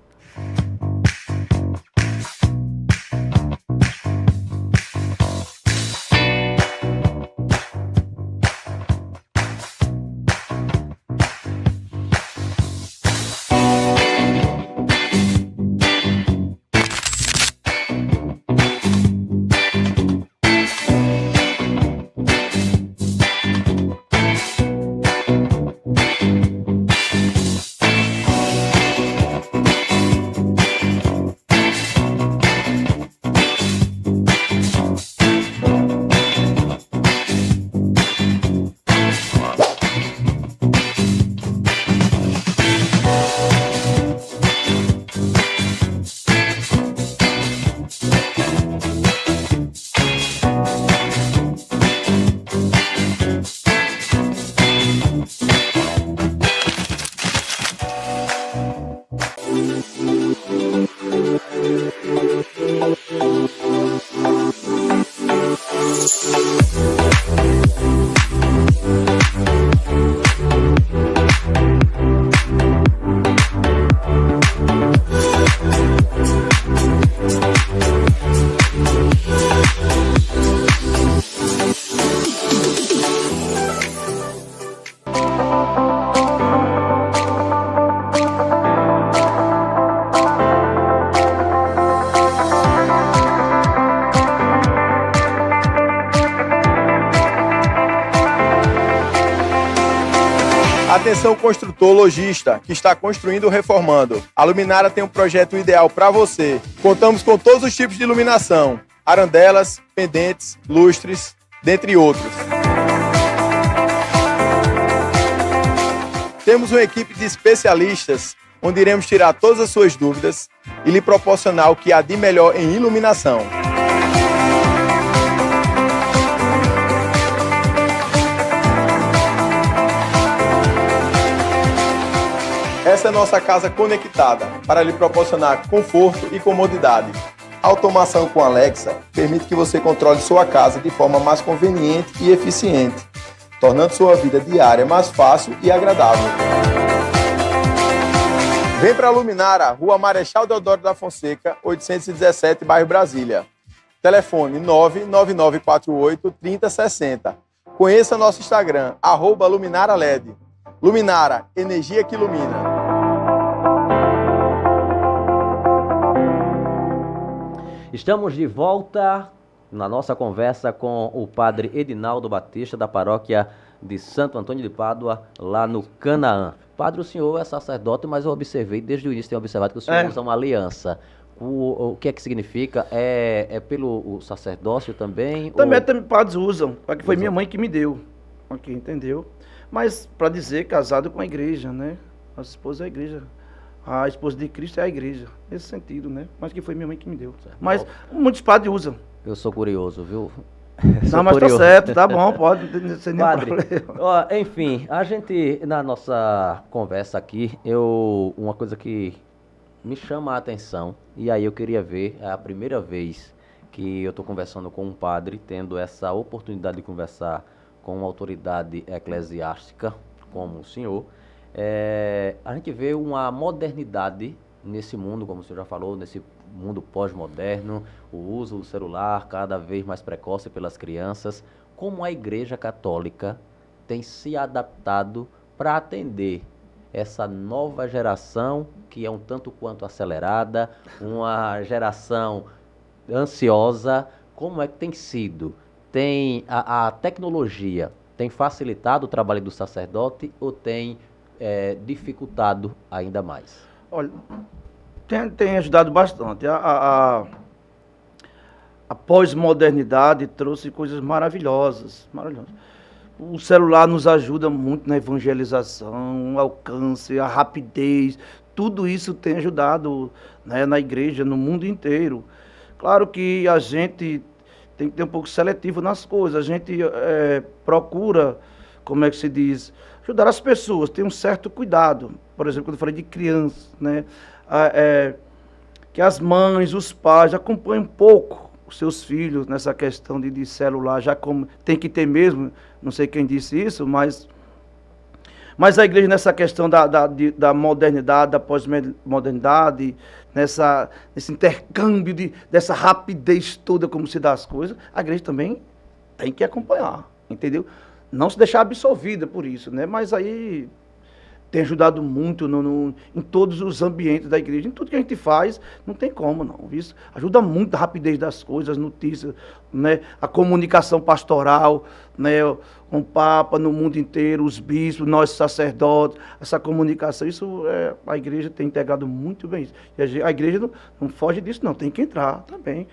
Atenção construtor lojista que está construindo ou reformando. A Luminara tem um projeto ideal para você. Contamos com todos os tipos de iluminação, arandelas, pendentes, lustres, dentre outros. Temos uma equipe de especialistas onde iremos tirar todas as suas dúvidas e lhe proporcionar o que há de melhor em iluminação. Essa é nossa casa conectada para lhe proporcionar conforto e comodidade. A automação com Alexa permite que você controle sua casa de forma mais conveniente e eficiente, tornando sua vida diária mais fácil e agradável. Vem para a Luminara, Rua Marechal Deodoro da Fonseca, 817, bairro Brasília. Telefone 99948-3060. Conheça nosso Instagram, @LuminaraLED. Luminara, energia que ilumina. Estamos de volta na nossa conversa com o padre Edinaldo Batista, da paróquia de Santo Antônio de Pádua, lá no Canaã. Padre, o senhor é sacerdote, mas eu observei, desde o início tenho observado que o senhor usa uma aliança. O que é que significa? É pelo o sacerdócio também? Também padres usam, porque foi minha mãe que me deu, aqui, entendeu? Mas para dizer, casado com a igreja, né? A esposa é a igreja. A esposa de Cristo é a igreja, nesse sentido, né? Mas que foi minha mãe que me deu. Certo. Mas muitos padres usam. Eu sou curioso, viu? Não, mas curioso. Tá certo, tá bom, pode, não tem nenhum problema. Ó, enfim, a gente, na nossa conversa aqui, uma coisa que me chama a atenção, e aí eu queria ver, é a primeira vez que eu estou conversando com um padre, tendo essa oportunidade de conversar com uma autoridade eclesiástica, como o senhor. A gente vê uma modernidade nesse mundo, como o senhor já falou, nesse mundo pós-moderno, o uso do celular cada vez mais precoce pelas crianças. Como a Igreja Católica tem se adaptado para atender essa nova geração que é um tanto quanto acelerada, uma geração ansiosa? Como é que tem sido? Tem a tecnologia tem facilitado o trabalho do sacerdote ou tem dificultado ainda mais? Olha, tem ajudado bastante. A pós-modernidade trouxe coisas maravilhosas. O celular nos ajuda muito na evangelização, o alcance, a rapidez. Tudo isso tem ajudado, né, na igreja, no mundo inteiro. Claro que a gente tem que ter um pouco seletivo nas coisas. A gente procura, como é que se diz, ajudar as pessoas, ter um certo cuidado. Por exemplo, quando eu falei de crianças, né? Que as mães, os pais acompanhem um pouco os seus filhos nessa questão de celular, já como tem que ter mesmo, não sei quem disse isso, mas a igreja nessa questão da modernidade, da pós-modernidade, nesse intercâmbio dessa rapidez toda como se dá as coisas, a igreja também tem que acompanhar, entendeu? Não se deixar absorvida por isso, né? Mas aí tem ajudado muito em todos os ambientes da igreja, em tudo que a gente faz, não tem como não. Isso ajuda muito a rapidez das coisas, as notícias, né? A comunicação pastoral, né? Com o Papa no mundo inteiro, os bispos, nós sacerdotes, essa comunicação, isso a igreja tem integrado muito bem isso. E a igreja não foge disso, não, tem que entrar também.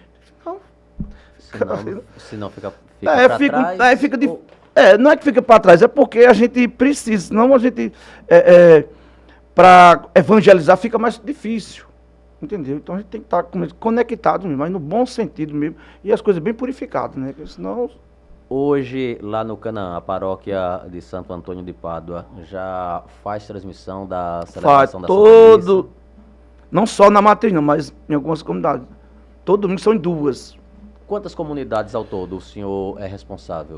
Senão fica para trás. Não é que fica para trás, é porque a gente precisa, senão a gente, para evangelizar fica mais difícil, entendeu? Então a gente tem que estar conectado mesmo, mas no bom sentido mesmo, e as coisas bem purificadas, né? Porque senão... Hoje, lá no Canaã, a paróquia de Santo Antônio de Pádua já faz transmissão da celebração da Santa Missa? Não só na matriz, não, mas em algumas comunidades. Todo domingo são em 2. Quantas comunidades ao todo o senhor é responsável?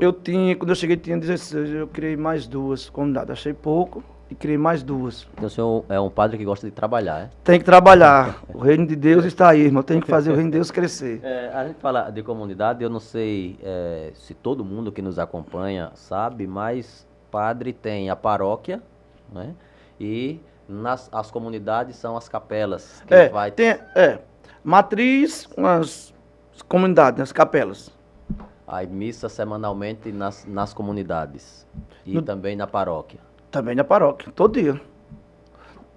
Quando eu cheguei, tinha 16, eu criei mais 2 comunidades. Achei pouco e criei mais 2. Então o senhor é um padre que gosta de trabalhar, é? Tem que trabalhar. O reino de Deus está aí, irmão. Tem que fazer o reino de Deus crescer. A gente fala de comunidade, eu não sei se todo mundo que nos acompanha sabe, mas padre tem a paróquia, né? E as comunidades são as capelas. Matriz, as comunidades, nas capelas. Aí missa semanalmente nas comunidades e também na paróquia. Também na paróquia, todo dia.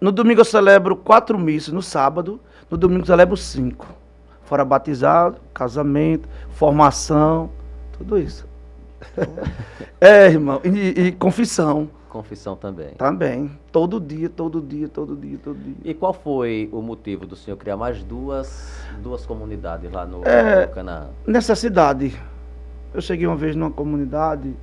No domingo eu celebro 4 missas, no sábado. No domingo eu celebro 5. Fora batizado, casamento, formação, tudo isso. Irmão, e confissão. Confissão também. Também. Todo dia, todo dia, todo dia, todo dia. E qual foi o motivo do senhor criar mais duas comunidades lá no Canaã? Necessidade. Eu cheguei uma vez numa comunidade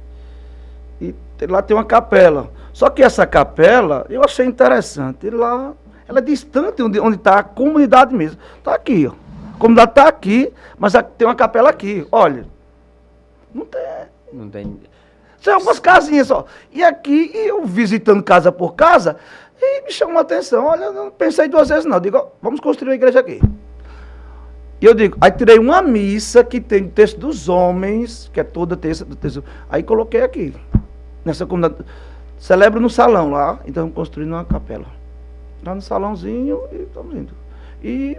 e lá tem uma capela. Só que essa capela eu achei interessante. E lá, ela é distante onde está a comunidade mesmo. Está aqui, ó. A comunidade está aqui, mas tem uma capela aqui. Olha, não tem. Não tem. São algumas casinhas só. E aqui, eu visitando casa por casa, e me chamou a atenção. Olha, eu não pensei 2 vezes não. Eu digo, ó, vamos construir uma igreja aqui. E eu digo, aí tirei uma missa que tem o texto dos homens, que é toda terça do texto. Aí coloquei aqui, nessa comunidade. Celebro no salão lá, então construindo uma capela. Lá no salãozinho e estamos indo. E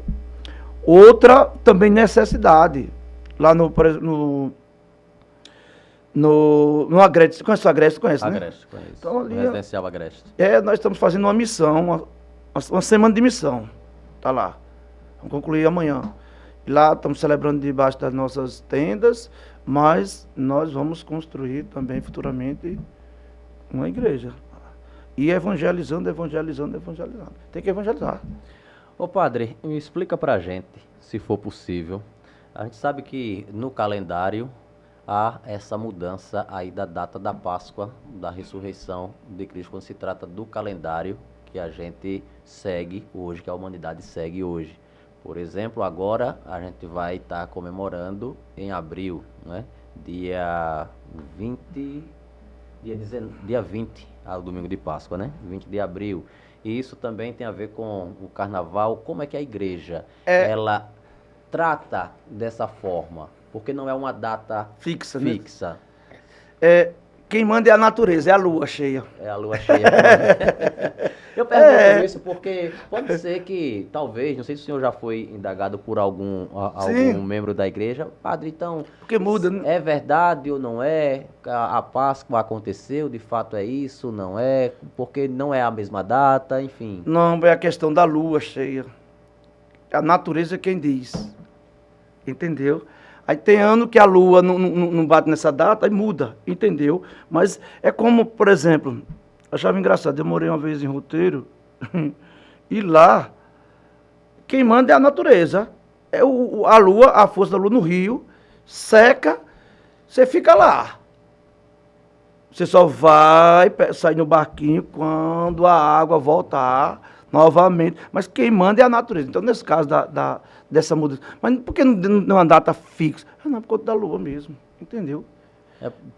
outra também necessidade. Lá por exemplo, no Agreste. Você conhece o Agreste? Conhece, né? Agreste, conheço. Então, ali, Residencial Agreste. nós estamos fazendo uma missão, uma semana de missão. Tá lá. Vamos concluir amanhã. E lá estamos celebrando debaixo das nossas tendas, mas nós vamos construir também futuramente uma igreja. E evangelizando. Tem que evangelizar. Ô padre, me explica pra gente, se for possível. A gente sabe que no calendário há essa mudança aí da data da Páscoa, da ressurreição de Cristo, quando se trata do calendário que a gente segue hoje, que a humanidade segue hoje. Por exemplo, agora a gente vai estar comemorando em abril, né? Dia 20, ao domingo de Páscoa, né? 20 de abril. E isso também tem a ver com o carnaval. Como é que a igreja, ela trata dessa forma? Porque não é uma data Fixa. Quem manda é a natureza, é a lua cheia. É a lua cheia. Eu pergunto isso porque pode ser que, talvez, não sei se o senhor já foi indagado por algum membro da igreja. Padre, então, porque muda, né? É verdade ou não é? A Páscoa aconteceu, de fato é isso, não é? Porque não é a mesma data, enfim. Não, é a questão da lua cheia. A natureza é quem diz. Entendeu? Aí tem ano que a lua não bate nessa data, aí muda, entendeu? Mas é como, por exemplo, achava engraçado, eu morei uma vez em Roteiro, e lá, quem manda é a natureza. É a lua, a força da lua no rio, seca, você fica lá. Você só vai sair no barquinho quando a água voltar novamente. Mas quem manda é a natureza. Então, nesse caso dessa mudança. Mas por que não é uma data fixa? Não, por conta da lua mesmo. Entendeu?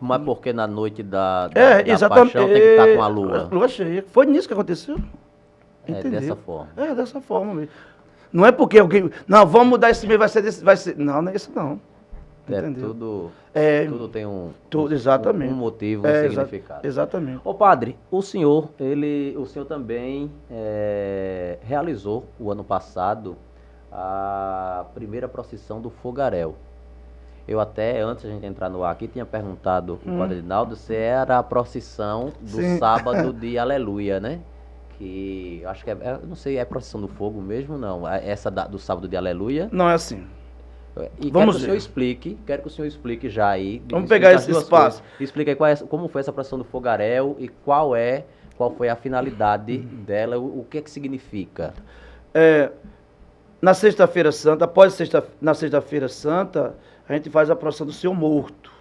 Mas porque na noite da exatamente, paixão tem que estar com a lua. Lua cheia. Foi nisso que aconteceu. Entendeu? Dessa forma. Dessa forma mesmo. Não é porque alguém. Não, vamos mudar esse mês, vai ser desse. Vai ser. Não, não é isso não. Entendeu? Tudo tem exatamente. um motivo, um significado. Exatamente. Ô padre, o senhor também realizou o ano passado a primeira procissão do Fogaréu. Eu até, antes de a gente entrar no ar aqui, tinha perguntado ao padre Dinaldo se era a procissão do sábado de Aleluia, né? Que eu acho que não sei, é procissão do fogo mesmo, não? Essa do sábado de Aleluia? Não é assim. E quero que o senhor explique já aí. Vamos pegar esse espaço. Explica aí como foi essa procissão do Fogaréu e qual foi a finalidade dela, o que é que significa? Na Sexta-feira Santa, na Sexta-feira Santa, a gente faz a procissão do Senhor Morto,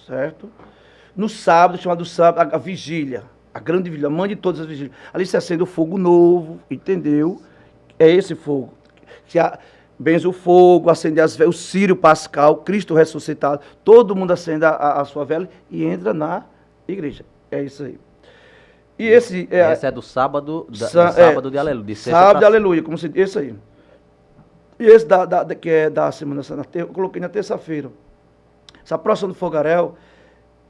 certo? No sábado, chamado sábado, a vigília, a grande vigília, a mãe de todas as vigílias. Ali se acende o fogo novo, entendeu? É esse fogo. Benze o fogo, acende as velas, o Círio Pascal, Cristo ressuscitado, todo mundo acende a sua vela e entra na igreja. É isso aí. E esse é do sábado, sábado de Aleluia. Sábado de Aleluia, como se diz, isso aí. E esse que é da Semana Santa, eu coloquei na terça-feira. Essa procissão do Fogaréu,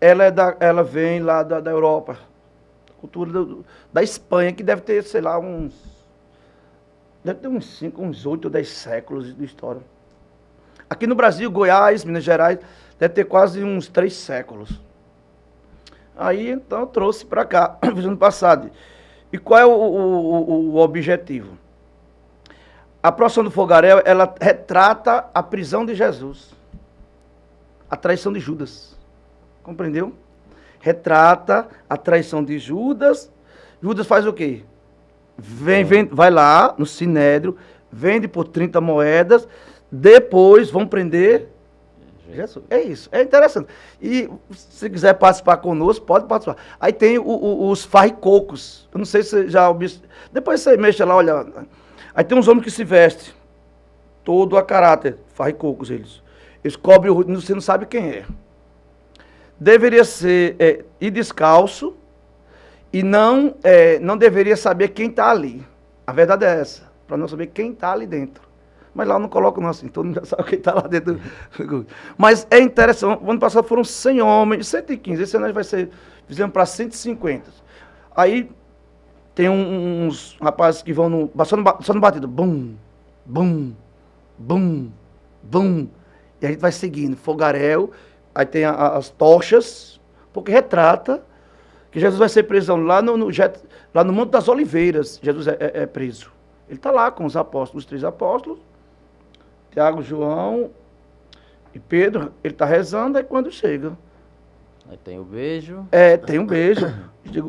ela vem lá da Europa, cultura da Espanha, que deve ter, sei lá, deve ter uns 8 ou 10 séculos de história. Aqui no Brasil, Goiás, Minas Gerais, deve ter quase uns 3 séculos. Aí, então, eu trouxe para cá, fiz ano passado. E qual é o objetivo? A procissão do fogaréu, ela retrata a prisão de Jesus. A traição de Judas. Compreendeu? Retrata a traição de Judas. Judas faz o quê? Vai lá no Sinédrio, vende por 30 moedas, depois vão prender Jesus. É isso, é interessante. E se quiser participar conosco, pode participar. Aí tem os farricocos. Eu não sei se você já ouviu. Depois você mexe lá, olha. Aí tem uns homens que se vestem, todo a caráter, farricocos eles. Eles cobrem o rosto, você não sabe quem é. Deveria ser ir descalço e não deveria saber quem está ali. A verdade é essa, para não saber quem está ali dentro. Mas lá eu não coloco não assim, todo mundo já sabe quem está lá dentro. Mas é interessante, o ano passado foram 100 homens, 115, esse ano vai ser, fizemos para 150. Aí tem uns rapazes que vão só no batido, bum, bum, bum, bum. E a gente vai seguindo, fogaréu, aí tem as tochas, porque retrata que Jesus vai ser preso lá no Monte das Oliveiras, Jesus é preso. Ele está lá com os apóstolos, os 3 apóstolos, Tiago, João e Pedro, ele está rezando, aí quando chega. Aí tem o beijo. Tem um beijo,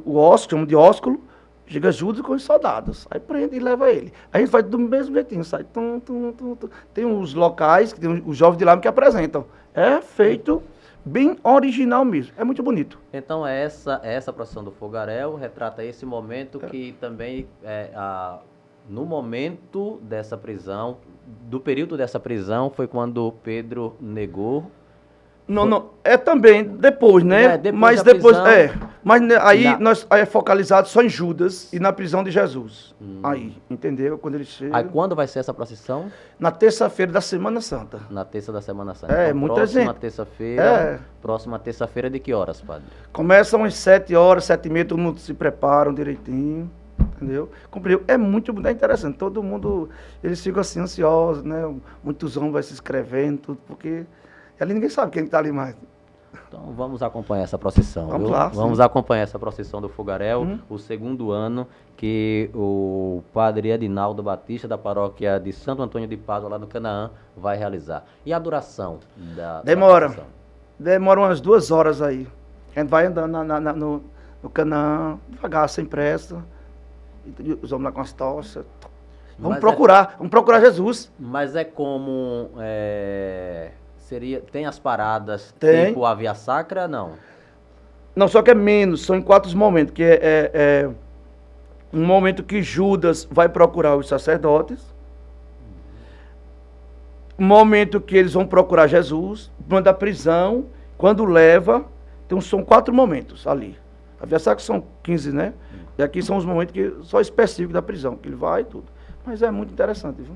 o ósculo, chamam de ósculo, chega Judas com os soldados, aí prende e leva ele. Aí a gente vai do mesmo jeitinho, sai. Tem uns locais, que tem os jovens de lá que apresentam. É feito bem original mesmo, é muito bonito. Então essa procissão do fogaréu retrata esse momento que também no momento dessa prisão, do período dessa prisão, foi quando Pedro negou. Não, é também depois, né? Depois mas aí é focalizado só em Judas e na prisão de Jesus. Aí, entendeu? Quando ele chega. Aí quando vai ser essa procissão? Na terça-feira da Semana Santa. Na terça da Semana Santa. Então, muita gente. Próxima terça-feira de que horas, padre? Começa umas 7 horas, 7h30, todo mundo se prepara direitinho. Entendeu? Compreendeu? É muito interessante. Todo mundo, eles ficam assim ansiosos, né? Muitos homens vão se inscrevendo, tudo, porque ali ninguém sabe quem está ali mais. Então vamos acompanhar essa procissão. Vamos lá. Vamos acompanhar essa procissão do fogaréu, o segundo ano que o padre Edinaldo Batista, da paróquia de Santo Antônio de Pádua, lá no Canaã, vai realizar. E a duração da procissão? Demora umas 2 horas aí. A gente vai andando no Canaã, devagar, sem pressa. Os homens lá com as tochas. Vamos procurar Jesus. Mas é como... tem as paradas tipo a Via Sacra, não? Não, só que é menos, são em 4 momentos, que é um momento que Judas vai procurar os sacerdotes, um momento que eles vão procurar Jesus, quando a prisão, quando leva, então são 4 momentos ali. A Via Sacra são 15, né? E aqui são os momentos que só específicos da prisão, que ele vai e tudo. Mas é muito interessante, viu?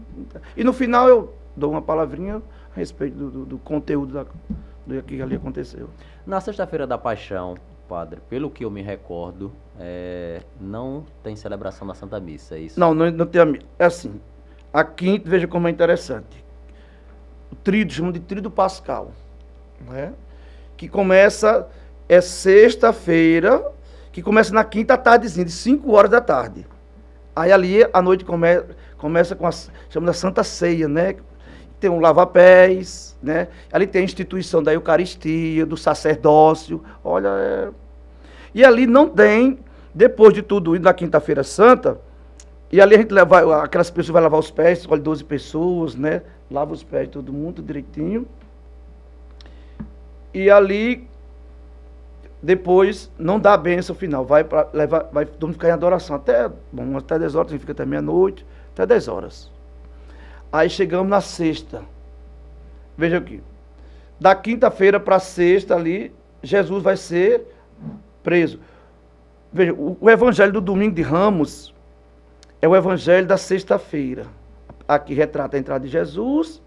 E no final eu dou uma palavrinha a respeito do conteúdo do que ali aconteceu. Na Sexta-feira da Paixão, padre, pelo que eu me recordo, não tem celebração da Santa Missa, é isso? Não tem a missa. É assim, aqui, veja como é interessante. O tríduo, chamam de tríduo pascal, né? Que começa, sexta-feira, que começa na quinta tardezinha, de 5 horas da tarde. Aí ali, a noite começa com chama da Santa Ceia, né? Tem um lava-pés, né? Ali tem a instituição da Eucaristia, do sacerdócio. Olha, E ali não tem, depois de tudo isso, na Quinta-feira Santa, e ali a gente leva, aquelas pessoas vão lavar os pés, escolhe 12 pessoas, né? Lava os pés de todo mundo direitinho. E ali, depois, não dá a bênção final. Vai todo mundo ficar em adoração até 10 horas, a gente fica até meia-noite, até 10 horas. Aí chegamos na sexta. Veja aqui. Da quinta-feira para sexta ali, Jesus vai ser preso. Veja, o evangelho do domingo de Ramos é o evangelho da sexta-feira. Aqui retrata a entrada de Jesus,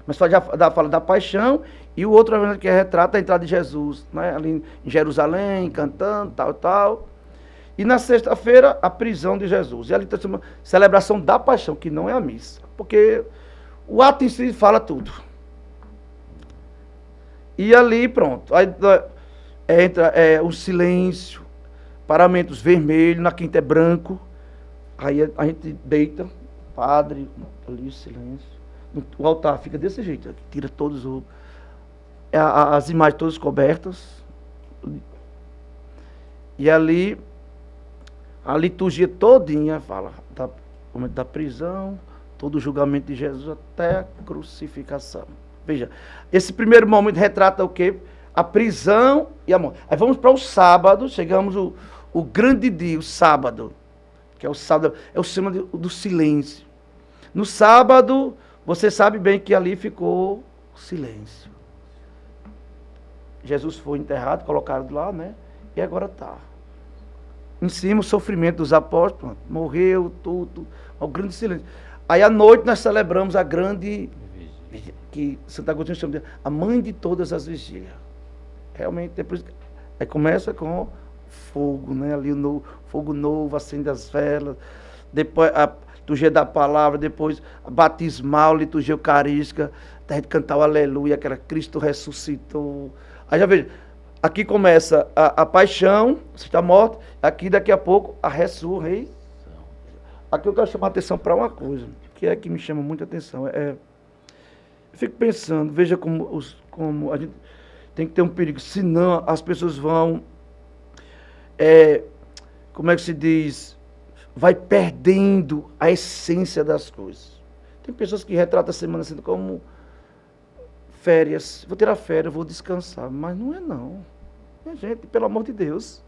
mas fala da paixão, e o outro evangelho que retrata a entrada de Jesus, né? Ali em Jerusalém, cantando, tal. E na sexta-feira, a prisão de Jesus. E ali está uma celebração da paixão, que não é a missa. Porque o ato em si fala tudo. E ali, pronto. Aí, entra o silêncio, paramentos vermelhos, na quinta é branco. Aí a gente deita, padre, ali o silêncio. O altar fica desse jeito, tira todos as imagens todas cobertas. E ali, a liturgia todinha fala momento da prisão, todo o julgamento de Jesus até a crucificação. Veja, esse primeiro momento retrata o quê? A prisão e a morte. Aí vamos para o sábado, chegamos o grande dia, o sábado, que é o sábado, é o sistema do silêncio. No sábado, você sabe bem que ali ficou silêncio. Jesus foi enterrado, colocado lá, né? E agora está. Em cima o sofrimento dos apóstolos, morreu tudo, o grande silêncio. Aí à noite nós celebramos a grande, que Santo Agostinho chama de a mãe de todas as vigílias. Realmente, depois, aí começa com fogo, né? Ali o fogo novo, acende as velas, depois a liturgia da palavra, depois a batismal, liturgia eucarística, a gente cantar o aleluia, que era Cristo ressuscitou. Aí já veja, aqui começa a paixão, você está morto, aqui daqui a pouco a ressurreição. Aqui eu quero chamar a atenção para uma coisa, que é que me chama muita atenção. Eu fico pensando, veja como a gente tem que ter um perigo, senão as pessoas vão, como é que se diz, vai perdendo a essência das coisas. Tem pessoas que retratam a Semana Santa como férias, vou tirar férias, vou descansar, mas não é não. Minha gente, pelo amor de Deus,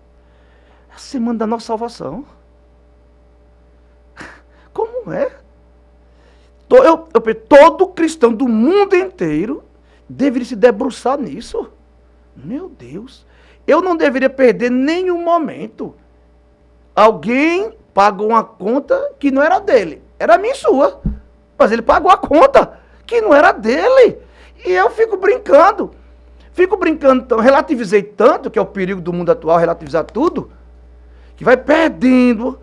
é a semana da nossa salvação. Como é? Todo cristão do mundo inteiro deveria se debruçar nisso. Meu Deus, eu não deveria perder nenhum momento. Alguém pagou uma conta que não era dele, era minha e sua, mas ele pagou a conta que não era dele. E eu fico brincando, então, relativizei tanto, que é o perigo do mundo atual, relativizar tudo, que vai perdendo.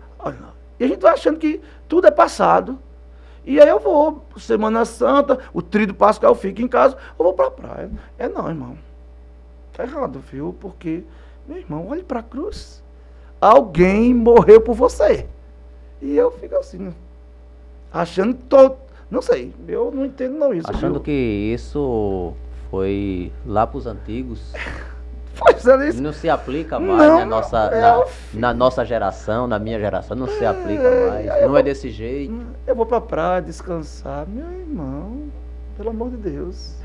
E a gente vai achando que tudo é passado. E aí eu vou, Semana Santa, o tríduo pascal, eu fico em casa, eu vou para a praia. Não, irmão. Tá errado, viu? Porque, meu irmão, olhe para a cruz. Alguém morreu por você. E eu fico assim, achando que não sei, eu não entendo não isso. Achando viu? que isso foi lá para os antigos. Pois é, isso. Não se aplica mais na nossa geração, na minha geração, não se aplica mais. Não é desse jeito. Eu vou pra praia descansar. Meu irmão, pelo amor de Deus.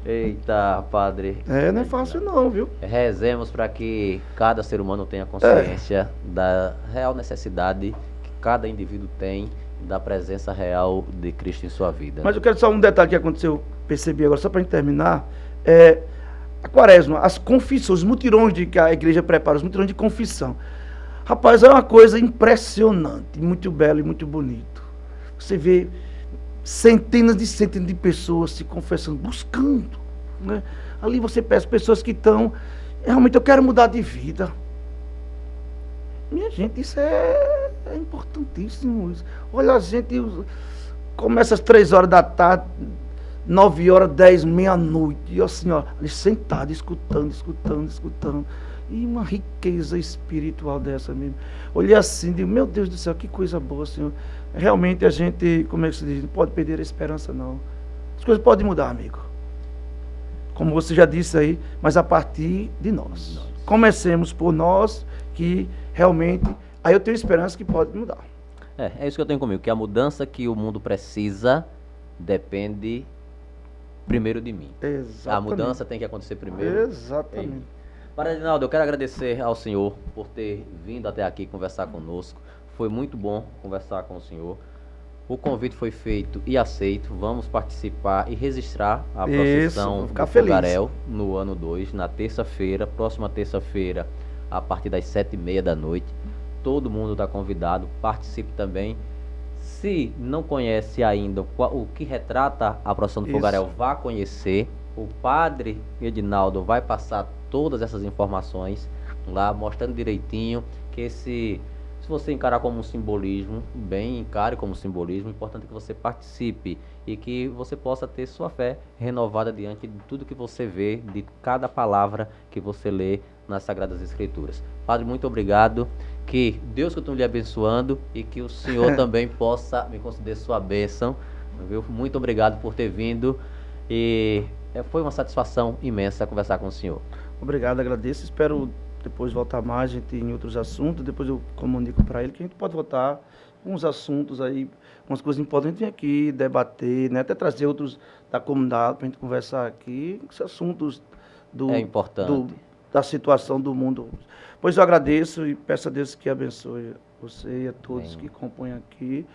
Eita, padre. Não é fácil não, viu? Rezemos para que cada ser humano tenha consciência da real necessidade que cada indivíduo tem da presença real de Cristo em sua vida. Mas eu quero só um detalhe que aconteceu, percebi agora, só para gente terminar. A quaresma, as confissões, os mutirões que a igreja prepara, os mutirões de confissão. Rapaz, é uma coisa impressionante, muito belo e muito bonito. Você vê centenas de pessoas se confessando, buscando. Né? Ali você pega pessoas que estão, realmente eu quero mudar de vida. Minha gente, isso é importantíssimo. Isso. Olha, a gente começa às 3 horas da tarde, 9 horas, 10, meia-noite, e assim, ó, ali sentado, escutando. E uma riqueza espiritual dessa mesmo. Olhei assim, digo, meu Deus do céu, que coisa boa, Senhor. Realmente a gente, como é que se diz, não pode perder a esperança, não. As coisas podem mudar, amigo. Como você já disse aí, mas a partir de nós. Comecemos por nós, que realmente, aí eu tenho esperança que pode mudar. É isso que eu tenho comigo, que a mudança que o mundo precisa depende primeiro de mim. Exatamente. A mudança tem que acontecer primeiro. Exatamente. Padre Adinaldo, eu quero agradecer ao senhor por ter vindo até aqui conversar conosco. Foi muito bom conversar com o senhor. O convite foi feito e aceito. Vamos participar e registrar a procissão do Fogaréu no ano 2, na terça-feira, próxima terça-feira, a partir das 7h30 da noite. Todo mundo está convidado, participe também. Se não conhece ainda o que retrata a procissão do Fogaréu, vá conhecer. O padre Edinaldo vai passar todas essas informações lá, mostrando direitinho que esse Se você encarar como um simbolismo, bem encare como um simbolismo, o importante é que você participe e que você possa ter sua fé renovada diante de tudo que você vê, de cada palavra que você lê nas Sagradas Escrituras. Padre, muito obrigado, que Deus continue lhe abençoando e que o Senhor também possa me conceder sua bênção, viu? Muito obrigado por ter vindo e foi uma satisfação imensa conversar com o senhor. Obrigado, agradeço. Espero depois voltar mais, gente, em outros assuntos. Depois eu comunico para ele que a gente pode voltar com uns assuntos aí, umas coisas importantes, vir aqui, debater, né? Até trazer outros da comunidade para a gente conversar aqui, esses assuntos É importante. da situação do mundo. Pois eu agradeço e peço a Deus que abençoe você e a todos Amém. que compõem aqui.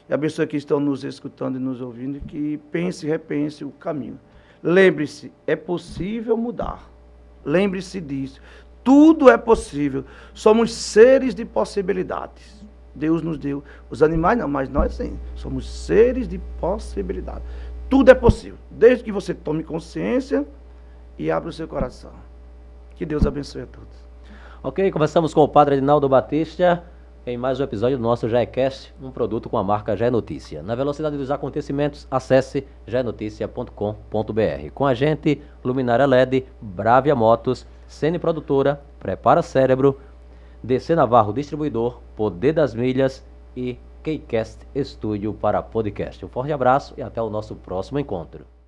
E abençoe que estão nos escutando e nos ouvindo e que pense e repense o caminho. Lembre-se, é possível mudar. Lembre-se disso. Tudo é possível. Somos seres de possibilidades. Deus nos deu. Os animais não, mas nós sim. Somos seres de possibilidades. Tudo é possível. Desde que você tome consciência e abra o seu coração. Que Deus abençoe a todos. Ok, conversamos com o Padre Edinaldo Batista em mais um episódio do nosso GECast, um produto com a marca GE Notícia. Na velocidade dos acontecimentos, acesse genoticia.com.br. Com a gente, Luminária LED, Bravia Motos, Cine Produtora, Prepara Cérebro, DC Navarro Distribuidor, Poder das Milhas e Kcast Estúdio para podcast. Um forte abraço e até o nosso próximo encontro.